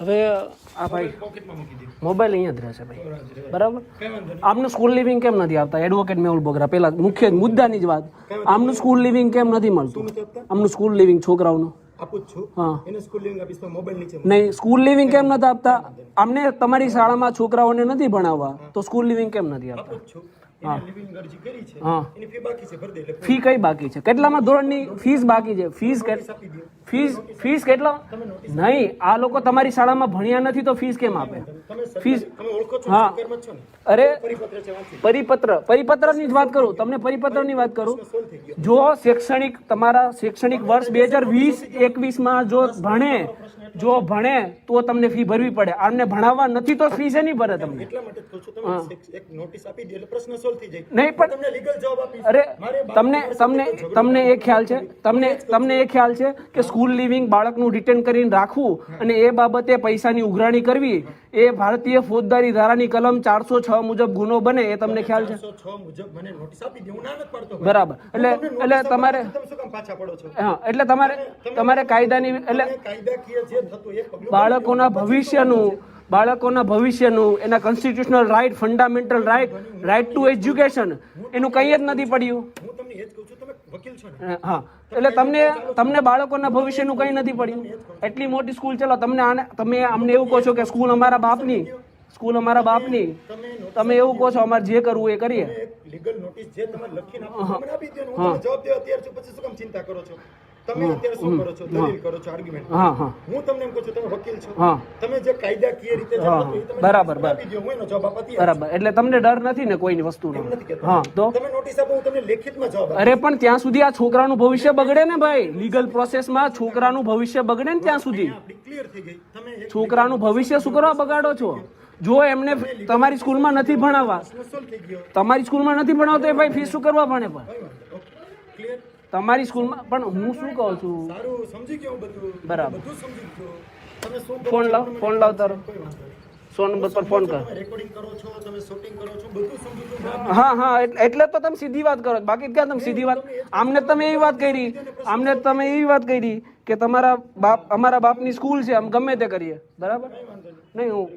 હવે આ ભાઈ મોબાઈલ અહીંયા જ રહેશે ભાઈ, બરાબર. આમનું સ્કૂલ લિવિંગ કેમ નથી આપતા? એડવોકેટ મેહુલ બોગરા, પેલા મુખ્ય મુદ્દાની જ વાત, આમનું સ્કૂલ લિવિંગ કેમ નથી મળતું? આમનું સ્કૂલ લિવિંગ છોકરાઓનું નહીં, સ્કૂલ લિવિંગ કેમ નથી આપતા? અમને તમારી શાળામાં છોકરાઓને નથી ભણાવવા તો સ્કૂલ લિવિંગ કેમ નથી આપતા? ફી કઈ બાકી છે? કેટલામાં ધોરણની ફીસ બાકી છે? ફીસ કેટલા? નહીં, આ લોકો તમારી શાળામાં ભણ્યા નથી તો ફીસ કેમ આપે? ફીસ, હા, અરે પરિપત્રની જ વાત કરું, તમને પરિપત્રની વાત કરું. જો શૈક્ષણિક તમારા શૈક્ષણિક વર્ષ 2020-21માં જો ભણે તો તમને ફી ભરવી પડે. આમને ભણાવવા નથી તો ફી શેની ભરે તમને? નહીં પણ અરે તમને એ ખ્યાલ છે, તમને એ ખ્યાલ છે કે સ્કૂલ લિવિંગ બાળકનું રિટેન કરીને રાખવું અને એ બાબતે પૈસાની ઉઘરાણી કરવી એ ભારતીય ફોજદારી ધારાની કલમ 406 મુજબ ગુનો બને, એ તમને ખ્યાલ છે? બરાબર. એટલે તમારે, હા, એટલે તમારે કાયદાની, એટલે બાળકોના ભવિષ્યનું એના constitutional right, fundamental right to education, એનું કંઈ જ નથી પડ્યું. હા, એટલે તમને બાળકોના ભવિષ્યનું કંઈ નથી પડ્યું. એટલી મોટી સ્કૂલ, ચલો તમે અમને એવું કહો છો કે સ્કૂલ અમારા બાપની, તમે એવું કહો છો અમારે જે કરવું એ કરીએ. તમે અત્યારે શું કરો છો? દલીલ કરો છો, આર્ગ્યુમેન્ટ. હું તમને એમ કહું છું તમે વકીલ છો, તમે જે કાયદાકીય રીતે બરાબર, એટલે તમને ડર નથી ને કોઈની વસ્તુનો? હા, તો તમે નોટિસ આપો, હું તમને લેખિતમાં જવાબ આપીશ. અરે પણ ત્યાં સુધી આ છોકરાનું ભવિષ્ય બગડે ને ભાઈ, લીગલ પ્રોસેસમાં છોકરાનું ભવિષ્ય બગડે ને ત્યાં સુધી. ક્લિયર થઈ ગઈ. તમે છોકરાનું ભવિષ્ય શું કરવા બગાડો છો? જો એમને તમારી સ્કૂલમાં નથી ભણાવવા, તો એ ભાઈ ફીસ શું કરવા ભણે? પણ તમારી સ્કૂલમાં પણ હું શું કહું છું, બરાબર. ફોન લાવ તારો, 100 નંબર પર ફોન કર. હા, એટલે તો તમે સીધી વાત કરો, બાકી ક્યાં તમે સીધી વાત? આમને તમે એવી વાત કરી કે અમારા બાપની સ્કૂલ છે, આમ ગમે તે કરીએ, બરાબર. નહીં, હું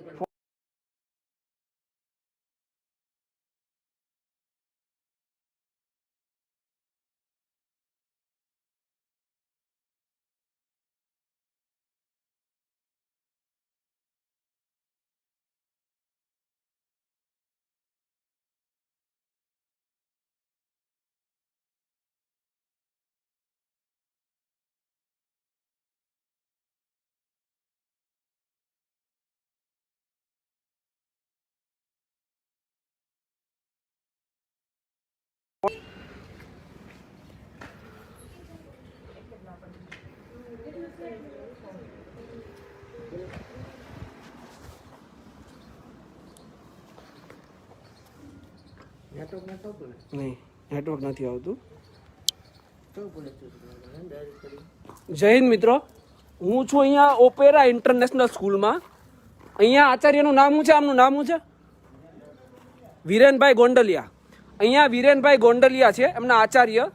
નહીં, નેટવર્ક નથી આવતું. જય હિન્દ મિત્રો, હું છું અહીંયા ઓપેરા ઇન્ટરનેશનલ સ્કૂલમાં. અહીંયા આચાર્યનું નામ શું છે? આમનું નામ શું છે? વિરેનભાઈ ગોંડલિયા. અહીંયા વિરેનભાઈ ગોંડલિયા છે એમના આચાર્ય.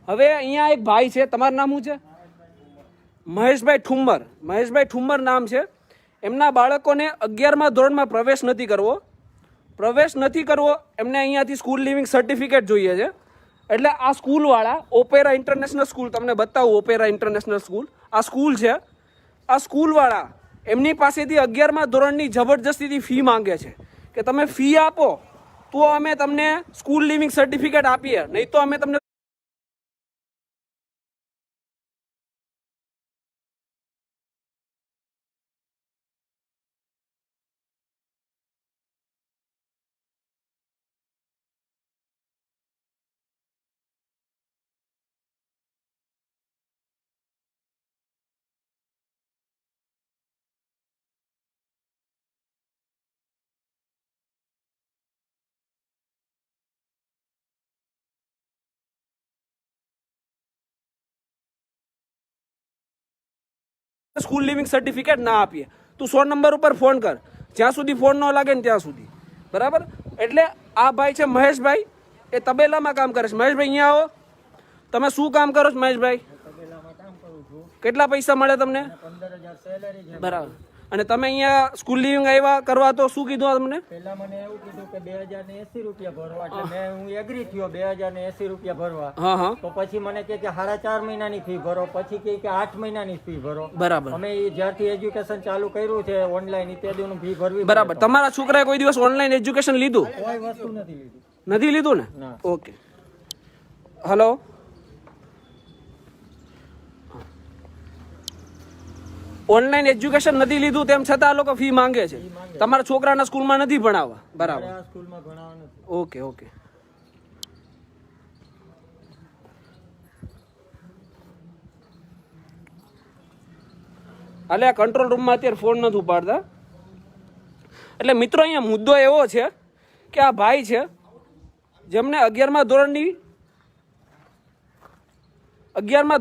હવે અહીંયા એક ભાઈ છે, તમારું નામ શું છે? મહેશભાઈ ઠુમ્મર નામ છે. એમના બાળકોને 11મા ધોરણમાં પ્રવેશ નથી કરવો, એમને અહીંયાથી સ્કૂલ લિવિંગ સર્ટિફિકેટ જોઈએ છે. એટલે આ સ્કૂલવાળા ઓપેરા ઇન્ટરનેશનલ સ્કૂલ, તમને બતાવું, ઓપેરા ઇન્ટરનેશનલ સ્કૂલ, આ સ્કૂલ છે. આ સ્કૂલવાળા એમની પાસેથી 11મા ધોરણની જબરજસ્તીથી ફી માંગે છે કે તમે ફી આપો તો અમે તમને સ્કૂલ લિવિંગ સર્ટિફિકેટ આપીએ, નહીં તો અમે તમને સ્કૂલ લિવિંગ સર્ટિફિકેટ ના આપીએ. તું 100 નંબર ઉપર ફોન કર, જ્યાં સુધી ફોન ન લાગે ને ત્યાં સુધી, બરાબર. એટલે આ ભાઈ છે મહેશભાઈ, એ તબેલામાં કામ કરે છે. મહેશભાઈ અહીંયા આવો. તમે શું કામ કરો છો મહેશભાઈ? કેટલા પૈસા મળે તમને? 15,000 સેલેરી છે. બરાબર. અને તમે અહીંયા સ્કૂલ લિવિંગ આવ્યા કરવા તો શું કીધું તમને? પહેલા મને એવું કીધું કે 2080 રૂપિયા ભરવા, એટલે હું એગ્રી થયો 2080 રૂપિયા ભરવા. હા હા. તો પછી મને કે 4.5 મહિનાની ફી ભરો, પછી કે 8 મહિનાની ફી ભરો. બરાબર. અમે જ્યારથી એજ્યુકેશન ચાલુ કર્યું છે ઓનલાઈન, તેદીનું ફી ભરવી. બરાબર. તમારા છોકરાએ કોઈ દિવસ ઓનલાઈન એજ્યુકેશન લીધું? કોઈ વસ્તુ નથી લીધી. નથી લીધું ને? ના. ઓકે. હલો. ઓનલાઈન એજ્યુકેશન નથી લીધું તેમ છતાં આ લોકો ફી માંગે છે. તમારા છોકરાના સ્કૂલમાં નથી ભણાવવા? બરાબર. આ સ્કૂલમાં ભણાવવા નથી. Okay okay. એટલે આ કંટ્રોલ રૂમમાં અત્યારે ફોન નથી ઉપાડતા. એટલે મિત્રો અહીંયા મુદ્દો એવો છે કે આ ભાઈ છે જેમને 11મા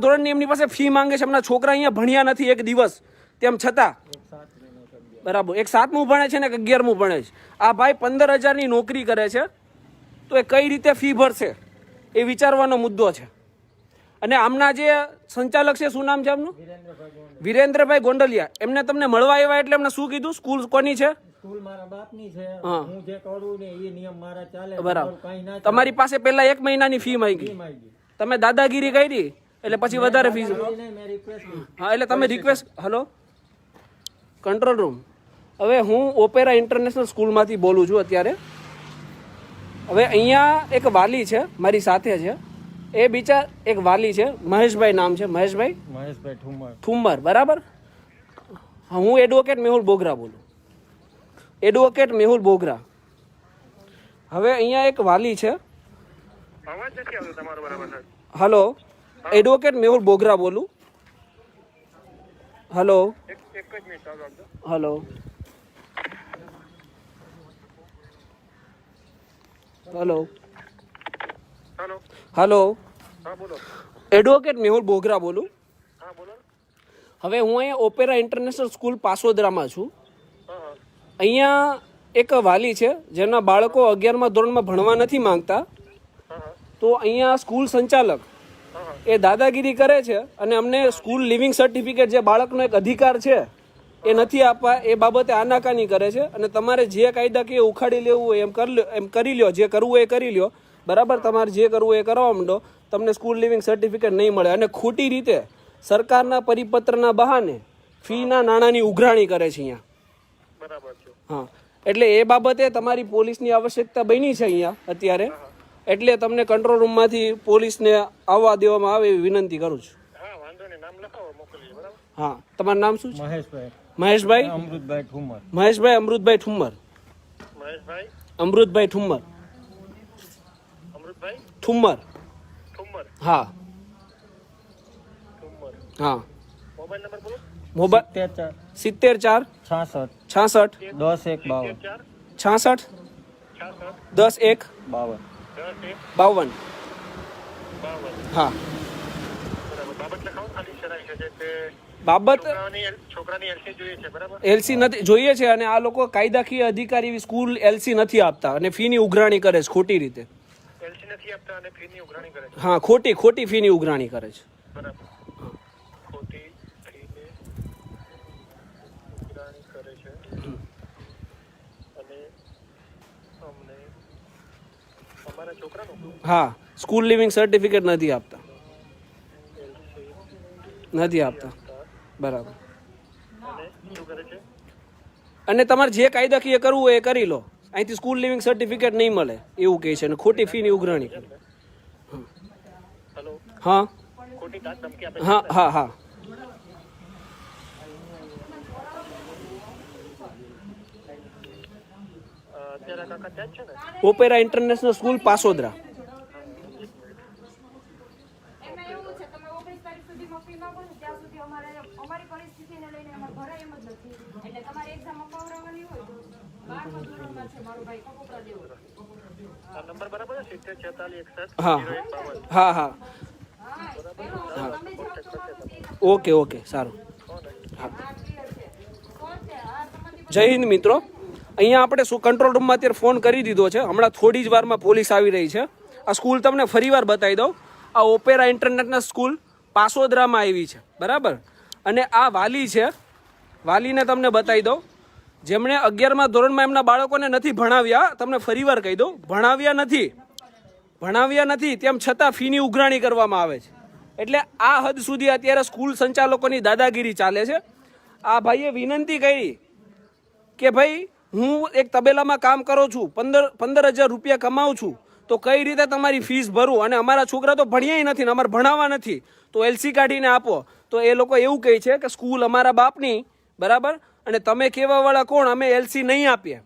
ધોરણની એમની પાસે ફી માંગે છે. એમના છોકરા અહીંયા ભણ્યા નથી એક દિવસ, તેમ છતાં બરાબર. એક 7મું ભણે છે ને એક 11મું ભણે છે. આ ભાઈ 15,000ની નોકરી કરે છે, તો એ કઈ રીતે ફી ભરશે એ વિચારવાનો મુદ્દો છે. અને આમના જે સંચાલક છે, શું નામ છે આમનું? વિરેન્દ્રભાઈ ગોંડલિયા. એમને તમને મળવા આવ્યા એટલે એમને શું કીધું? સ્કૂલ કોની છે? સ્કૂલ મારા બાપની છે. હું જે કરું ને એ નિયમ મારા ચાલે. બરાબર. તમારી પાસે પહેલા 1 મહિનાની ફી માંગી, તમે દાદાગીરી કરી એટલે પછી વધારે ફી. હા, એટલે તમે રિક્વેસ્ટ. Hello, control room. હવે હું ઓપેરા ઇન્ટરનેશનલ સ્કૂલમાંથી બોલું છું અત્યારે. હવે અહીંયા એક વાલી છે મારી સાથે છે. એ બિચાર એક વાલી છે, મહેશભાઈ નામ છે. મહેશભાઈ ઠુમ્મર. બરાબર. હું એડવોકેટ મેહુલ બોગરા બોલું. એડવોકેટ મેહુલ બોગરા. હવે અહીંયા એક વાલી છે. હલો, એડવોકેટ મેહુલ બોગરા બોલું. Hello hello hello hello. Advocate Mehul Bogra બોલું. હવે હું અહીંયા ઓપેરા ઇન્ટરનેશનલ સ્કૂલ પાસોદરામાં છું. અહીંયા એક વાલી છે જેના બાળકો 11મા ધોરણમાં ભણવા નથી માંગતા. તો અહીંયા સ્કૂલ સંચાલક એ દાદાગીરી કરે છે અને અમને સ્કૂલ લિવિંગ સર્ટિફિકેટ, જે બાળકનો એક અધિકાર છે, એ નથી આપવા. એ બાબતે આનાકાની કરે છે. અને તમારે જે કાયદાકીય ઉખાડી લેવું હોય એમ કરી લ્યો, જે કરવું હોય એ કરી લ્યો. બરાબર. તમારે જે કરવું હોય એ કરવા માંડો. તમને સ્કૂલ લિવિંગ સર્ટિફિકેટ નહીં મળે. અને ખોટી રીતે સરકારના પરિપત્રના બહાને ફીના નાણાંની ઉઘરાણી કરે છે અહીંયા. બરાબર છે. હા, એટલે એ બાબતે તમારી પોલીસની આવશ્યકતા બની છે અહીંયા અત્યારે. એટલે તમને કંટ્રોલ રૂમમાંથી પોલીસને આવવા દેવામાં આવે એવી વિનંતી કરું છું. હા, વાંધો નહીં. નામ લખાવો, મોકલીએ. બરાબર. હા, તમારું નામ શું છે? મહેશભાઈ અમૃતભાઈ ઠુમ્મર. મહેશભાઈ અમૃતભાઈ ઠુમ્મર. મહેશભાઈ અમૃતભાઈ ઠુમ્મર. અમૃતભાઈ ઠુમ્મર. ઠુમ્મર. હા ઠુમ્મર. હા. મોબાઈલ નંબર બોલો. મોબાઈલ 74 66 10 66 10 1 52. હા, બાબત લખાવો. ખાલી શરાઈ છે તે બાબત છોકરાની એલસી જોઈએ છે. બરાબર. એલસી નથી જોઈએ છે. અને આ લોકો કાયદાકીય અધિકારી સ્કૂલ એલસી નથી આપતા અને ફીની ઉઘરાણી કરે છે ખોટી રીતે. એલસી નથી આપતા અને ફીની ઉઘરાણી કરે છે. હા, ખોટી ફીની ઉઘરાણી કરે છે. બરાબર. ખોટી ફીની ઉઘરાણી કરે છે. અને અમને અમારા છોકરાનું હા, સ્કૂલ લિવિંગ સર્ટિફિકેટ નથી આપતા. બરાબર. અને શું કરે છે? અને તમારે જે કાયદાકીય કરવું હોય એ કરી લો. અહીંથી સ્કૂલ લિવિંગ સર્ટિફિકેટ નહીં મળે એવું કહે છે. અને ખોટી ફીની ઉઘરાણી કરે. હેલો. હા ખોટી ધમકી આપે. હા હા હા. અત્યારે કાકા ત્યાં જ છે ને? Opera international school Pasodara. Number બરાબર છે? 70 46 61 હા 0152. હા હા. ઓકે ઓકે, સારું. જય હિન્દ મિત્રો. અહીંયા આપણે શું કંટ્રોલ રૂમમાં અત્યારે ફોન કરી દીધો છે. હમણાં થોડી જ વારમાં પોલીસ આવી રહી છે. આ સ્કૂલ તમને ફરીવાર બતાવી દઉં. આ ઓપેરા ઇન્ટરનેશનલ સ્કૂલ પાસોદરામાં આવી છે. બરાબર. અને આ વાલી છે વાલીને તમને બતાવી દઉં, જેમણે 11મા ધોરણમાં એમના બાળકોને નથી ભણાવ્યા, તમને ફરીવાર કહી દઉં, ભણાવ્યા નથી, તેમ છતાં ફીની ઉઘરાણી કરવામાં આવે છે. એટલે આ હદ સુધી અત્યારે સ્કૂલ સંચાલકોની દાદાગીરી ચાલે છે. આ ભાઈએ વિનંતી કરી કે ભાઈ હું એક તબેલામાં કામ કરું છું, 15,000 રૂપિયા કમાઉં છું, તો કઈ રીતે તમારી ફીસ ભરું, અને અમારા છોકરા તો ભણ્યા નથી ને અમારે ભણાવવા નથી, તો LC કાઢીને આપો. તો એ લોકો એવું કહે છે કે સ્કૂલ અમારા બાપની, બરાબર, અને તમે કહેવાવાળા કોણ, અમે LC નહીં આપીએ,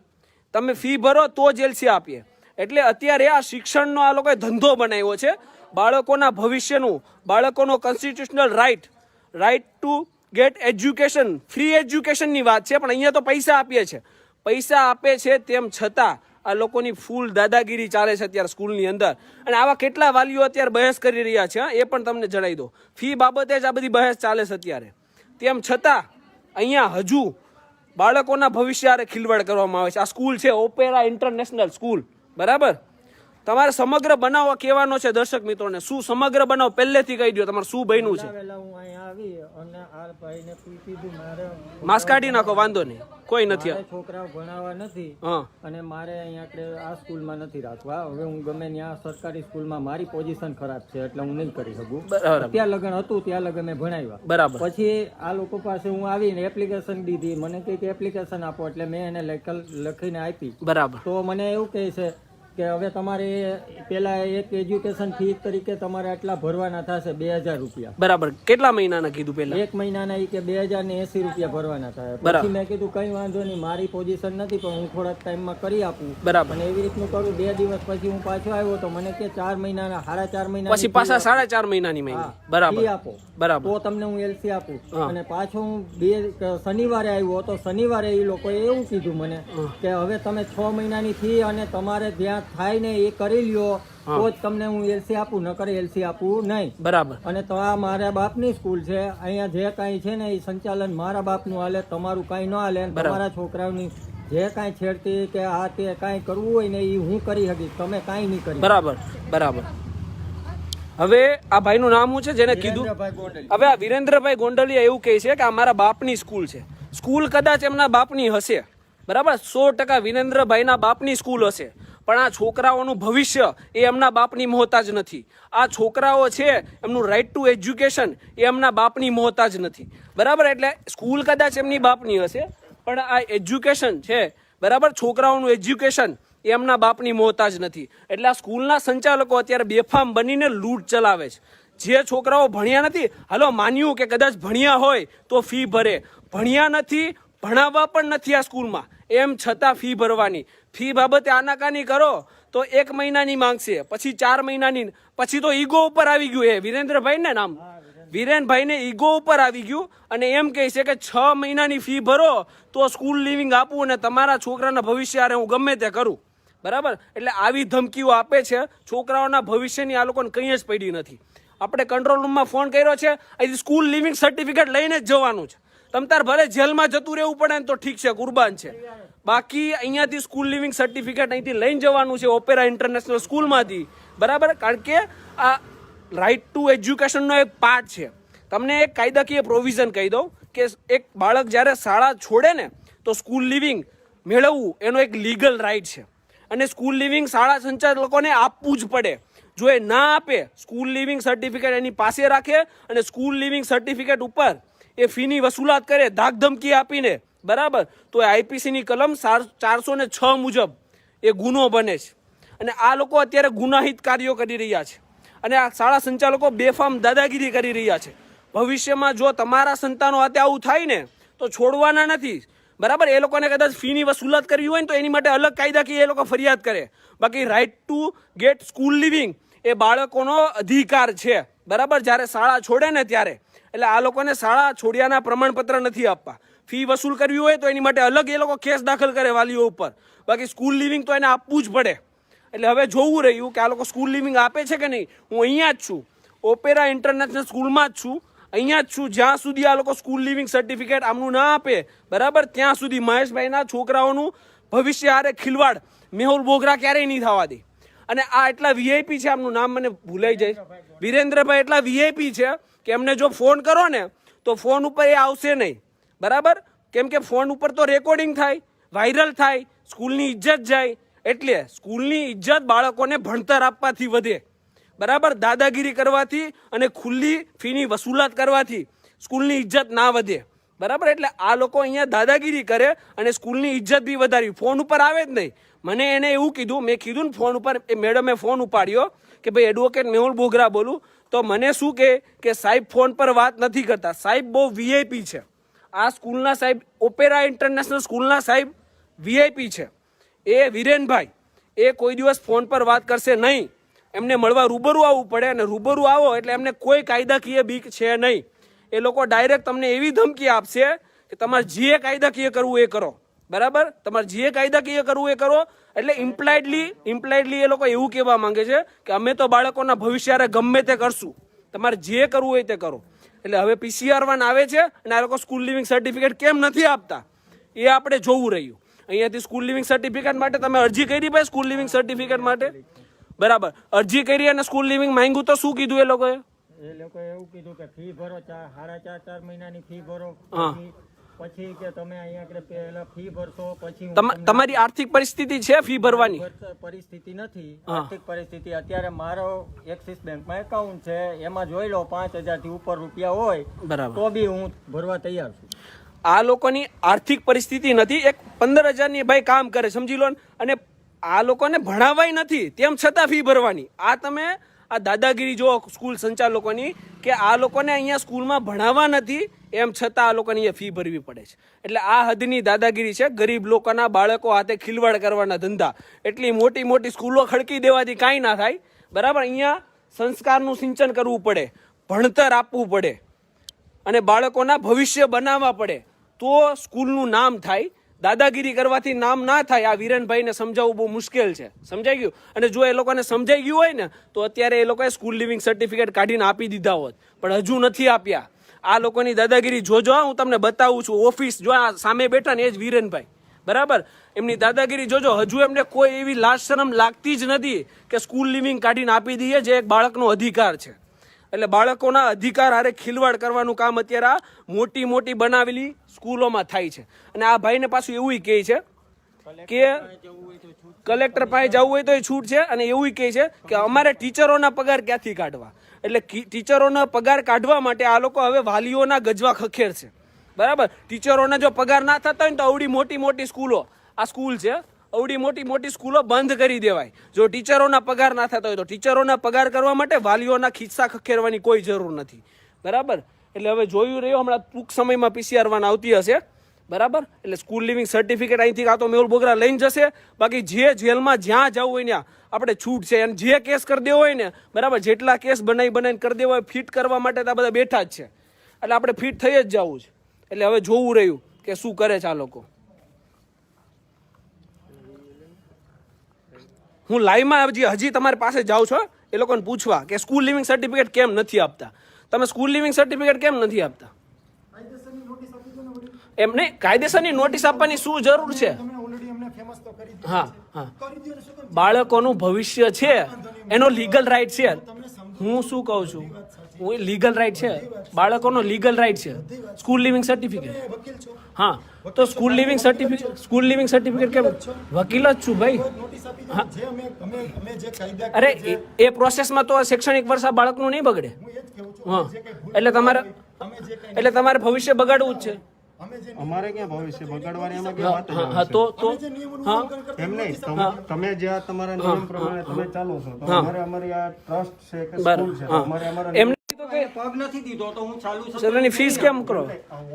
તમે ફી ભરો તો જ LC આપીએ. એટલે અત્યારે આ શિક્ષણનો આ લોકોએ ધંધો બનાવ્યો છે. બાળકોના ભવિષ્યનું, બાળકોનો constitutional right to get education, free એજ્યુકેશનની વાત છે, પણ અહીંયા તો પૈસા આપીએ છે. પૈસા આપે છે તેમ છતાં આ લોકોની ફૂલ દાદાગીરી ચાલે છે અત્યારે સ્કૂલની અંદર. અને આવા કેટલા વાલીઓ અત્યારે બહેસ કરી રહ્યા છે, એ પણ તમને જણાવી દો. ફી બાબતે જ આ બધી બહેસ ચાલે છે અત્યારે. તેમ છતાં અહીંયા હજુ બાળકોના ભવિષ્ય હારે ખિલવાડ કરવામાં આવે છે. આ સ્કૂલ છે ઓપેરા ઇન્ટરનેશનલ સ્કૂલ, બરાબર. તમારે સમગ્ર બનાવ કહેવાનો છે દર્શક મિત્રોને. શું સમગ્ર બનાવ પહેલેથી કહી દો, તમારે શું બન્યું છે? હું અહીંયા આવી અને આ ભાઈને કીધું મારે માસ્ક કાઢી નાખો, વાંધો નહીં, કોઈ નથી. છોકરાઓ ભણાવવા નથી અને મારે અહીંયા આ સ્કૂલમાં નથી રાખવા. હવે હું ગમે ત્યાં સરકારી સ્કૂલમાં મારી પોઝિશન ખરાબ છે એટલે હું નહીં કરી શકું. ત્યાં લગન હતું ત્યાં લગન મેં ભણાવ્યા, બરાબર. પછી આ લોકો પાસે હું આવીને એપ્લિકેશન દીધી, મને કઈ એપ્લિકેશન આપો, એટલે મેં એને લખીને આપી, બરાબર. તો મને એવું કહે છે કે હવે તમારે પેલા એક એજ્યુકેશન ફી તરીકે તમારે આટલા ભરવાના થશે 2,000 રૂપિયા, બરાબર. કેટલા મહિનાના કીધું પેલા? 1 મહિનાના, કે 2,080 રૂપિયા ભરવાના થાય. પછી મેં કીધું કઈ વાંધો નહીં, મારી પોઝિશન નથી પણ હું થોડાક ટાઈમમાં કરી આપું, બરાબર. અને એવી રીતનું કરું. 2 દિવસ પછી હું પાછો આવ્યો તો મને કે 4 મહિનાના, 4.5 મહિના પછી પાછા 4.5 મહિનાની મહિને, બરાબર, આપો, બરાબર, તો તમને હું LC આપું. અને પાછો હું શનિવારે આવ્યો તો શનિવારે એ લોકોએ એવું કીધું મને કે હવે તમે 6 મહિનાની ફી અને તમારે જ્યાં થાય ને એ કરી લ્યો તો જ તમને હું LC આપું, ન કરે LC આપું નહીં, બરાબર. અને તો આ મારા બાપની સ્કૂલ છે, અહીંયા જે કાંઈ છે ને એ સંચાલન મારા બાપનું હાલે, તમારું કાંઈ ન હાલે. તમારા છોકરાઓની જે કાંઈ છેડતી કે આ તે કાંઈ કરવું હોય ને એ હું કરી શકીશ, તમે કાંઈ નહીં કરી. બરાબર, બરાબર. હવે આ ભાઈનું નામ શું છે જેને કીધું? હવે આ વિરેન્દ્રભાઈ ગોંડલિયા એવું કહે છે કે આ મારા બાપની સ્કૂલ છે. સ્કૂલ કદાચ એમના બાપની હશે, બરાબર, 100% વિરેન્દ્રભાઈના બાપની સ્કૂલ હશે, પણ આ છોકરાઓનું ભવિષ્ય એ એમના બાપની મોહતાજ નથી. આ છોકરાઓ છે એમનું રાઇટ ટુ એજ્યુકેશન એ એમના બાપની મોહતાજ નથી, બરાબર. એટલે સ્કૂલ કદાચ એમની બાપની હશે પણ આ એજ્યુકેશન છે, બરાબર, છોકરાઓનું એજ્યુકેશન એ એમના બાપની મોહતાજ નથી. એટલે આ સ્કૂલના સંચાલકો અત્યારે બેફામ બનીને લૂંટ ચલાવે છે. જે છોકરાઓ ભણ્યા નથી, હાલો માન્યું કે કદાચ ભણ્યા હોય તો ફી ભરે, ભણ્યા નથી, ભણાવવા પણ નથી આ સ્કૂલમાં, એમ છતાં ફી ભરવાની. ફી બાબતે આનાકાની કરો તો 1 મહિનાની માંગશે, પછી 4 મહિનાની, પછી તો ઈગો ઉપર આવી ગયું. એ વિરેન્દ્રભાઈ ને નામ, વિરેનભાઈને ઈગો ઉપર આવી ગયું અને એમ કહે છે કે 6 મહિનાની ફી ભરો તો સ્કૂલ લિવિંગ આપું અને તમારા છોકરાના ભવિષ્ય હારે હું ગમે તે કરું, બરાબર. એટલે આવી ધમકીઓ આપે છે. છોકરાઓના ભવિષ્યની આ લોકોને કંઈ જ પડી નથી. આપણે કંટ્રોલ રૂમમાં ફોન કર્યો છે, અહીંથી સ્કૂલ લિવિંગ સર્ટિફિકેટ લઈને જ જવાનું છે. તમ તાર ભલે જેલમાં જતું રહેવું પડે ને તો ઠીક છે, કુરબાન છે, બાકી અહીંયાથી સ્કૂલ લિવિંગ સર્ટિફિકેટ અહીંથી લઈને જવાનું છે ઓપેરા ઇન્ટરનેશનલ સ્કૂલમાંથી, બરાબર. કારણ કે આ રાઇટ ટુ એજ્યુકેશનનો એક પાર્ટ છે. તમને એક કાયદાકીય પ્રોવિઝન કહી દઉં કે એક બાળક જ્યારે શાળા છોડે ને તો સ્કૂલ લિવિંગ મેળવવું એનો એક લીગલ રાઇટ છે અને સ્કૂલ લિવિંગ શાળા સંચાલકોને આપવું જ પડે. જો એ ના આપે, સ્કૂલ લિવિંગ સર્ટિફિકેટ એની પાસે રાખે અને સ્કૂલ લિવિંગ સર્ટિફિકેટ ઉપર એ ફીની વસૂલાત કરે ધાકધમકી આપીને, બરાબર, તો એ IPCની કલમ 406 મુજબ એ ગુનો બને છે. અને આ લોકો અત્યારે ગુનાહિત કાર્યો કરી રહ્યા છે અને આ શાળા સંચાલકો બેફામ દાદાગીરી કરી રહ્યા છે. ભવિષ્યમાં જો તમારા સંતાનો હાથે આવું થાય ને તો છોડવાના નથી, બરાબર. એ લોકોને કદાચ ફીની વસૂલાત કરવી હોય ને તો એની માટે અલગ કાયદાકીય એ લોકો ફરિયાદ કરે. બાકી right to get school leaving એ બાળકોનો અધિકાર છે, બરાબર. જ્યારે શાળા છોડે ને ત્યારે, એટલે આ લોકોને શાળા છોડ્યાના પ્રમાણપત્ર નથી આપવા. ફી વસૂલ કરવી હોય તો એની માટે અલગ એ લોકો કેસ દાખલ કરે વાલીઓ ઉપર. બાકી સ્કૂલ લિવિંગ તો એને આપવું જ પડે. એટલે હવે જોવું રહ્યું કે આ લોકો સ્કૂલ લિવિંગ આપે છે કે નહીં. હું અહીંયા જ છું, ઓપેરા ઇન્ટરનેશનલ સ્કૂલમાં જ છું, અહીંયા જ છું. જ્યાં સુધી આ લોકો સ્કૂલ લિવિંગ સર્ટિફિકેટ આમનું ના આપે, બરાબર, ત્યાં સુધી મહેશભાઈના છોકરાઓનું ભવિષ્ય હારે ખિલવાડ મેહુલ બોગરા ક્યારેય નહીં થવા દે. અને આ એટલા VIP છે, આમનું નામ મને ભૂલાઈ જાય, વિરેન્દ્રભાઈ એટલા VIP છે કે એમને જો ફોન કરો ને તો ફોન ઉપર એ આવશે નહીં, બરાબર. કેમ કે ફોન ઉપર તો રેકોર્ડિંગ થાય, વાયરલ થાય, સ્કૂલની ઇજ્જત જાય. એટલે સ્કૂલની ઇજ્જત બાળકોને ભણતર આપવાથી વધે, બરાબર. દાદાગીરી કરવાથી અને ખુલ્લી ફીની વસૂલાત કરવાથી સ્કૂલની ઇજ્જત ના વધે, બરાબર. એટલે આ લોકો અહીંયા દાદાગીરી કરે અને સ્કૂલની ઇજ્જત બી વધારી. ફોન ઉપર આવે જ નહીં. મને એને એવું કીધું, મેં કીધું ને ફોન ઉપર, એ મેડમે ફોન ઉપાડ્યો કે ભાઈ એડવોકેટ મેહુલ બોગરા બોલું. તો મને શું કે સાહેબ ફોન પર વાત નથી કરતા, સાહેબ બહુ વીઆઈપી છે. આ સ્કૂલના સાહેબ, ઓપેરા ઇન્ટરનેશનલ સ્કૂલના સાહેબ વીઆઈપી છે. એ વિરેનભાઈ, એ કોઈ દિવસ ફોન પર વાત કરશે નહીં. એમને મળવા રૂબરૂ આવવું પડે, અને રૂબરૂ આવો એટલે એમને કોઈ કાયદાકીય બીક છે નહીં. એ લોકો ડાયરેક્ટ તમને એવી ધમકી આપશે કે તમારે જે કાયદાકીય કરવું એ કરો, બરાબર. તમારે જે કાયદાકીય કરવું એ કરો. એટલે ઇમ્પ્લાઇડલી એ લોકો એવું કહેવા માંગે છે કે અમે તો બાળકોના ભવિષ્યારે ગમે તે કરશું, તમારે જે કરવું હોય તે કરો. એટલે હવે PCR-1 આવે છે અને આ લોકો સ્કૂલ લિવિંગ સર્ટિફિકેટ કેમ નથી આપતા એ આપણે જોવું રહ્યું. અહીંયાથી સ્કૂલ લિવિંગ સર્ટિફિકેટ માટે તમે અરજી કરી ભાઈ, સ્કૂલ લિવિંગ સર્ટિફિકેટ માટે, બરાબર. અરજી કરી અને સ્કૂલ લિવિંગ માંગ્યું તો શું કીધું એ લોકોએ એવું કીધું કે ફી ભરો, 4.5 મહિનાની ફી ભરો, પછી કે તમે અહીંયા પહેલા ફી ભરશો, પછી તમારી આર્થિક પરિસ્થિતિ છે ફી ભરવાની? પરિસ્થિતિ નથી. આર્થિક પરિસ્થિતિ અત્યારે મારો એક્સિસ બેંકમાં એકાઉન્ટ છે, એમાં જોઈ લો 5,000 થી ઉપર રૂપિયા હોય, બરાબર, તો બી હું ભરવા તૈયાર છું. આ લોકોની આર્થિક પરિસ્થિતિ નથી. એક 15,000 ની ભાઈ કામ કરે, સમજી લો. અને આ લોકોને ભણાવાય નથી, તેમ છતાં ફી ભરવાની. આ તમે આ દાદાગીરી જો સ્કૂલ સંચાલકોની, કે આ લોકોને અહીંયા સ્કૂલમાં ભણાવવા નથી, એમ છતાં આ લોકોને અહીંયા ફી ભરવી પડે છે. એટલે આ હદની દાદાગીરી છે. ગરીબ લોકોના બાળકો હાથે ખિલવાડ કરવાના ધંધા. એટલી મોટી મોટી સ્કૂલો ખડકી દેવાથી કાંઈ ના થાય, બરાબર. અહીંયા સંસ્કારનું સિંચન કરવું પડે, ભણતર આપવું પડે અને બાળકોના ભવિષ્ય બનાવવા પડે, તો સ્કૂલનું નામ થાય. દાદાગીરી કરવાથી નામ ના થાય. આ વિરેનભાઈને સમજાવવું બહુ મુશ્કેલ છે. સમજાઈ ગયું? અને જો એ લોકોને સમજાઈ ગયું હોય ને તો અત્યારે એ લોકોએ સ્કૂલ લિવિંગ સર્ટિફિકેટ કાઢીને આપી દીધા હોત, પણ હજુ નથી આપ્યા. આ લોકોની દાદાગીરી જોજો, હું તમને બતાવું છું. ઓફિસ જો આ સામે બેઠા ને એ જ વિરેનભાઈ, બરાબર. એમની દાદાગીરી જોજો. હજુ એમને કોઈ એવી લાજ શરમ લાગતી જ નથી કે સ્કૂલ લિવિંગ કાઢીને આપી દઈએ, જે એક બાળકનો અધિકાર છે. એટલે બાળકોના અધિકાર હારે ખિલવાડ કરવાનું કામ અત્યારે આ મોટી મોટી બનાવેલી સ્કૂલોમાં થાય છે. અને આ ભાઈને પાછું એવું કહે છે કે કલેક્ટર પાસે જવું હોય તો એ છૂટ છે, અને એવું કહે છે કે અમારે ટીચરોના પગાર ક્યાંથી કાઢવા. એટલે ટીચરોના પગાર કાઢવા માટે આ લોકો હવે વાલીઓના ગજવા ખખેર છે, બરાબર. ટીચરોના જો પગાર ના થતા હોય ને તો અવડી મોટી મોટી સ્કૂલો, આ સ્કૂલ છે, અવડી મોટી મોટી સ્કૂલો બંધ કરી દેવાય. જો ટીચરોના પગાર ના થતા હોય તો ટીચરોના પગાર કરવા માટે વાલીઓના ખિસ્સા ખખેરવાની કોઈ જરૂર નથી, બરાબર. એટલે હવે જોયું રહ્યું, હમણાં ટૂંક સમયમાં PCR-1 આવતી હશે, બરાબર. એટલે સ્કૂલ લિવિંગ સર્ટિફિકેટ અહીંથી કાં તો મેહુલ બોગરા લઈને જશે, બાકી જે જેલમાં જ્યાં જવું હોય ત્યાં આપણે છૂટ છે. અને જે કેસ કરી દેવો હોય ને, બરાબર, જેટલા કેસ બનાવીને કરી દેવો હોય, ફિટ કરવા માટે તો આ બધા બેઠા જ છે. એટલે આપણે ફિટ થઈ જ જવું છે. એટલે હવે જોવું રહ્યું કે શું કરે છે આ લોકો. હું લાઈવમાં હજી તમારી પાસે જાઉં છો એ લોકોને પૂછવા કે સ્કૂલ લિવિંગ સર્ટિફિકેટ કેમ નથી આપતા. તમે સ્કૂલ લિવિંગ સર્ટિફિકેટ કેમ નથી આપતા? એમને કાયદેસરની નોટિસ આપવાની શું જરૂર છે? હા હા, બાળકોનું ભવિષ્ય છે, એનો લીગલ રાઈટ છે. હું શું કહું છું, હું લીગલ રાઈટ છે, બાળકોનો લીગલ રાઈટ છે સ્કૂલ લિવિંગ સર્ટિફિકેટ. હા, તો સ્કૂલ લિવિંગ સર્ટિફિકેટ કેમ? વકીલ જ છું ભાઈ. અરે એ પ્રોસેસમાં તો શૈક્ષણિક વર્ષ આ બાળકનું નહીં બગડે. હા, એટલે તમારે ભવિષ્ય બગાડવું જ છે. અમારે ક્યાં ભવિષ્ય બગાડવાની એમાં ક્યાં વાત હા, તો હા, એમ નહીં. તમે જે આ તમારા નિયમ પ્રમાણે તમે ચાલો છો, તો અમારી આ ટ્રસ્ટ છે કે સ્કૂલ છે, અમારે અમારા પગ નથી દીધો તો હું ચાલુ છું. સરની ફીસ કેમ કરો?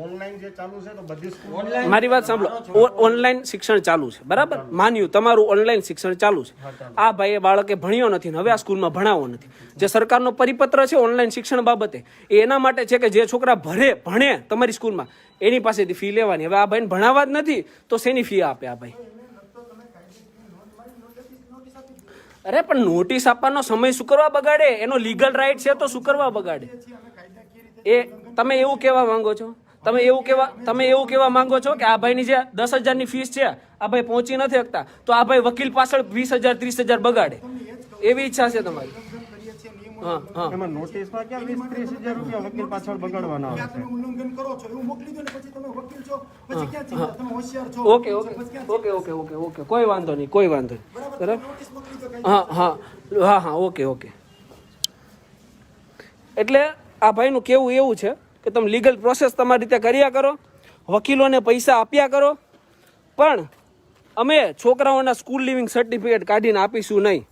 ઓનલાઈન જે ચાલુ છે તો બધી સ્કૂલ. મારી વાત સાંભળો, ઓનલાઈન શિક્ષણ ચાલુ છે, બરાબર, માન્યું તમારું ઓનલાઈન શિક્ષણ ચાલુ છે. આ ભાઈએ બાળકે ભણ્યો નથી, હવે આ સ્કૂલમાં ભણાવવો નથી. જે સરકારનો પરિપત્ર છે ઓનલાઈન શિક્ષણ બાબતે, એ એના માટે છે કે જે છોકરા ભણે તમારી સ્કૂલમાં એની પાસેથી ફી લેવાની. હવે આ ભાઈને ભણાવવા જ નથી તો શેની ફી આપે આ ભાઈ? અરે પણ નોટિસ આપવાનો સમય શું કરવા બગાડે? એનો લીગલ રાઈટ છે તો શું કરવા બગાડે? એ તમે એવું કહેવા માંગો છો? તમે એવું કહેવા માંગો છો કે આ ભાઈની જે 10,000 ની ફીસ છે, આ ભાઈ પહોંચી નથી શકતા, તો આ ભાઈ વકીલ પાછળ 20,000 30,000 બગાડે, એવી ઈચ્છા છે તમારી? એમાં નોટિસમાં ક્યાં 20-30 હજાર રૂપિયા વકીલ પાછળ બગાડવાના આવે છે. તમે ઉલ્લંઘન કરો છો એવું મોકલી દો ને પછી તમે વકીલ છો પછી ક્યાં ચિંતા, તમે હોશિયાર છો. Okay okay okay okay okay okay કોઈ વાંધો નહીં, કોઈ વાંધો નહીં. બરાબર. નોટિસ મોકલી દો કઈ. હા હા હા હા ઓકે ઓકે. એટલે આ ભાઈનું કેવું એવું છે કે તમે લીગલ પ્રોસેસ તમારી રીતે કર્યા કરો, વકીલોને પૈસા આપ્યા કરો, પણ અમે છોકરાઓના સ્કૂલ લિવિંગ સર્ટિફિકેટ કાઢીને આપીશું નહીં.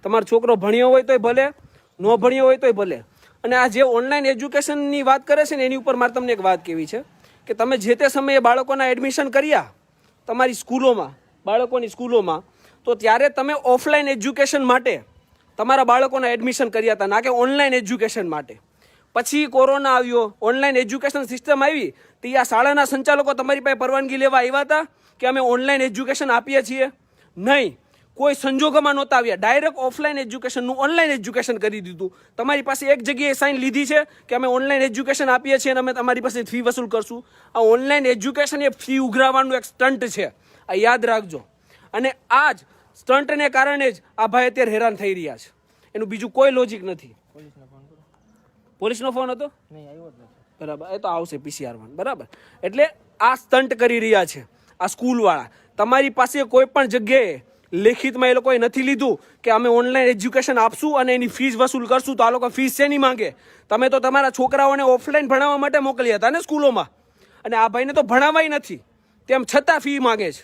તમારો છોકરો ભણ્યો હોય તોય ભલે, ન ભણ્યો હોય તોય ભલે. અને આ જે ઓનલાઈન એજ્યુકેશનની વાત કરે છે ને એની ઉપર મારે તમને એક વાત કહેવી છે કે તમે જે તે સમયે બાળકોના એડમિશન કર્યા તમારી સ્કૂલોમાં, બાળકોની સ્કૂલોમાં, તો ત્યારે તમે ઓફલાઈન એજ્યુકેશન માટે તમારા બાળકોના એડમિશન કર્યા હતા, ના કે ઓનલાઈન એજ્યુકેશન માટે. પછી કોરોના આવ્યો, ઓનલાઈન એજ્યુકેશન સિસ્ટમ આવી, તો આ શાળાના સંચાલકો તમારી પાસે પરવાનગી લેવા આવ્યા હતા કે અમે ઓનલાઈન એજ્યુકેશન આપીએ છીએ? નહીં, કોઈ સંજોગોમાં નહોતા આવ્યા. ડાયરેક્ટ ઓફલાઈન એજ્યુકેશનનું ઓનલાઈન એજ્યુકેશન કરી દીધું. તમારી પાસે એક જગ્યાએ સાઇન લીધી છે કે અમે ઓનલાઈન એજ્યુકેશન આપીએ છીએ અને અમે તમારી પાસે ફી વસૂલ કરશું. આ ઓનલાઈન એજ્યુકેશન એ ફી ઉઘરાવવાનું એક સ્ટન્ટ છે, આ યાદ રાખજો. અને આ જ સ્ટન્ટને કારણે જ આ ભાઈ અત્યારે હેરાન થઈ રહ્યા છે. એનું બીજું કોઈ લોજિક નથી. પોલીસનો ફોન હતો? બરાબર, એ તો આવશે PCR1. બરાબર. એટલે આ સ્ટન્ટ કરી રહ્યા છે આ સ્કૂલવાળા. તમારી પાસે કોઈ પણ જગ્યાએ લેખિતમાં એ લોકોએ નથી લીધું કે અમે ઓનલાઈન એજ્યુકેશન આપશું અને એની ફીસ વસૂલ કરશું. તો આ લોકો ફીસ શેની માંગે? તમે તો તમારા છોકરાઓને ઓફલાઈન ભણાવવા માટે મોકલ્યા હતા ને સ્કૂલોમાં, અને આ ભાઈને તો ભણાવાય નથી, તેમ છતાં ફી માંગે છે.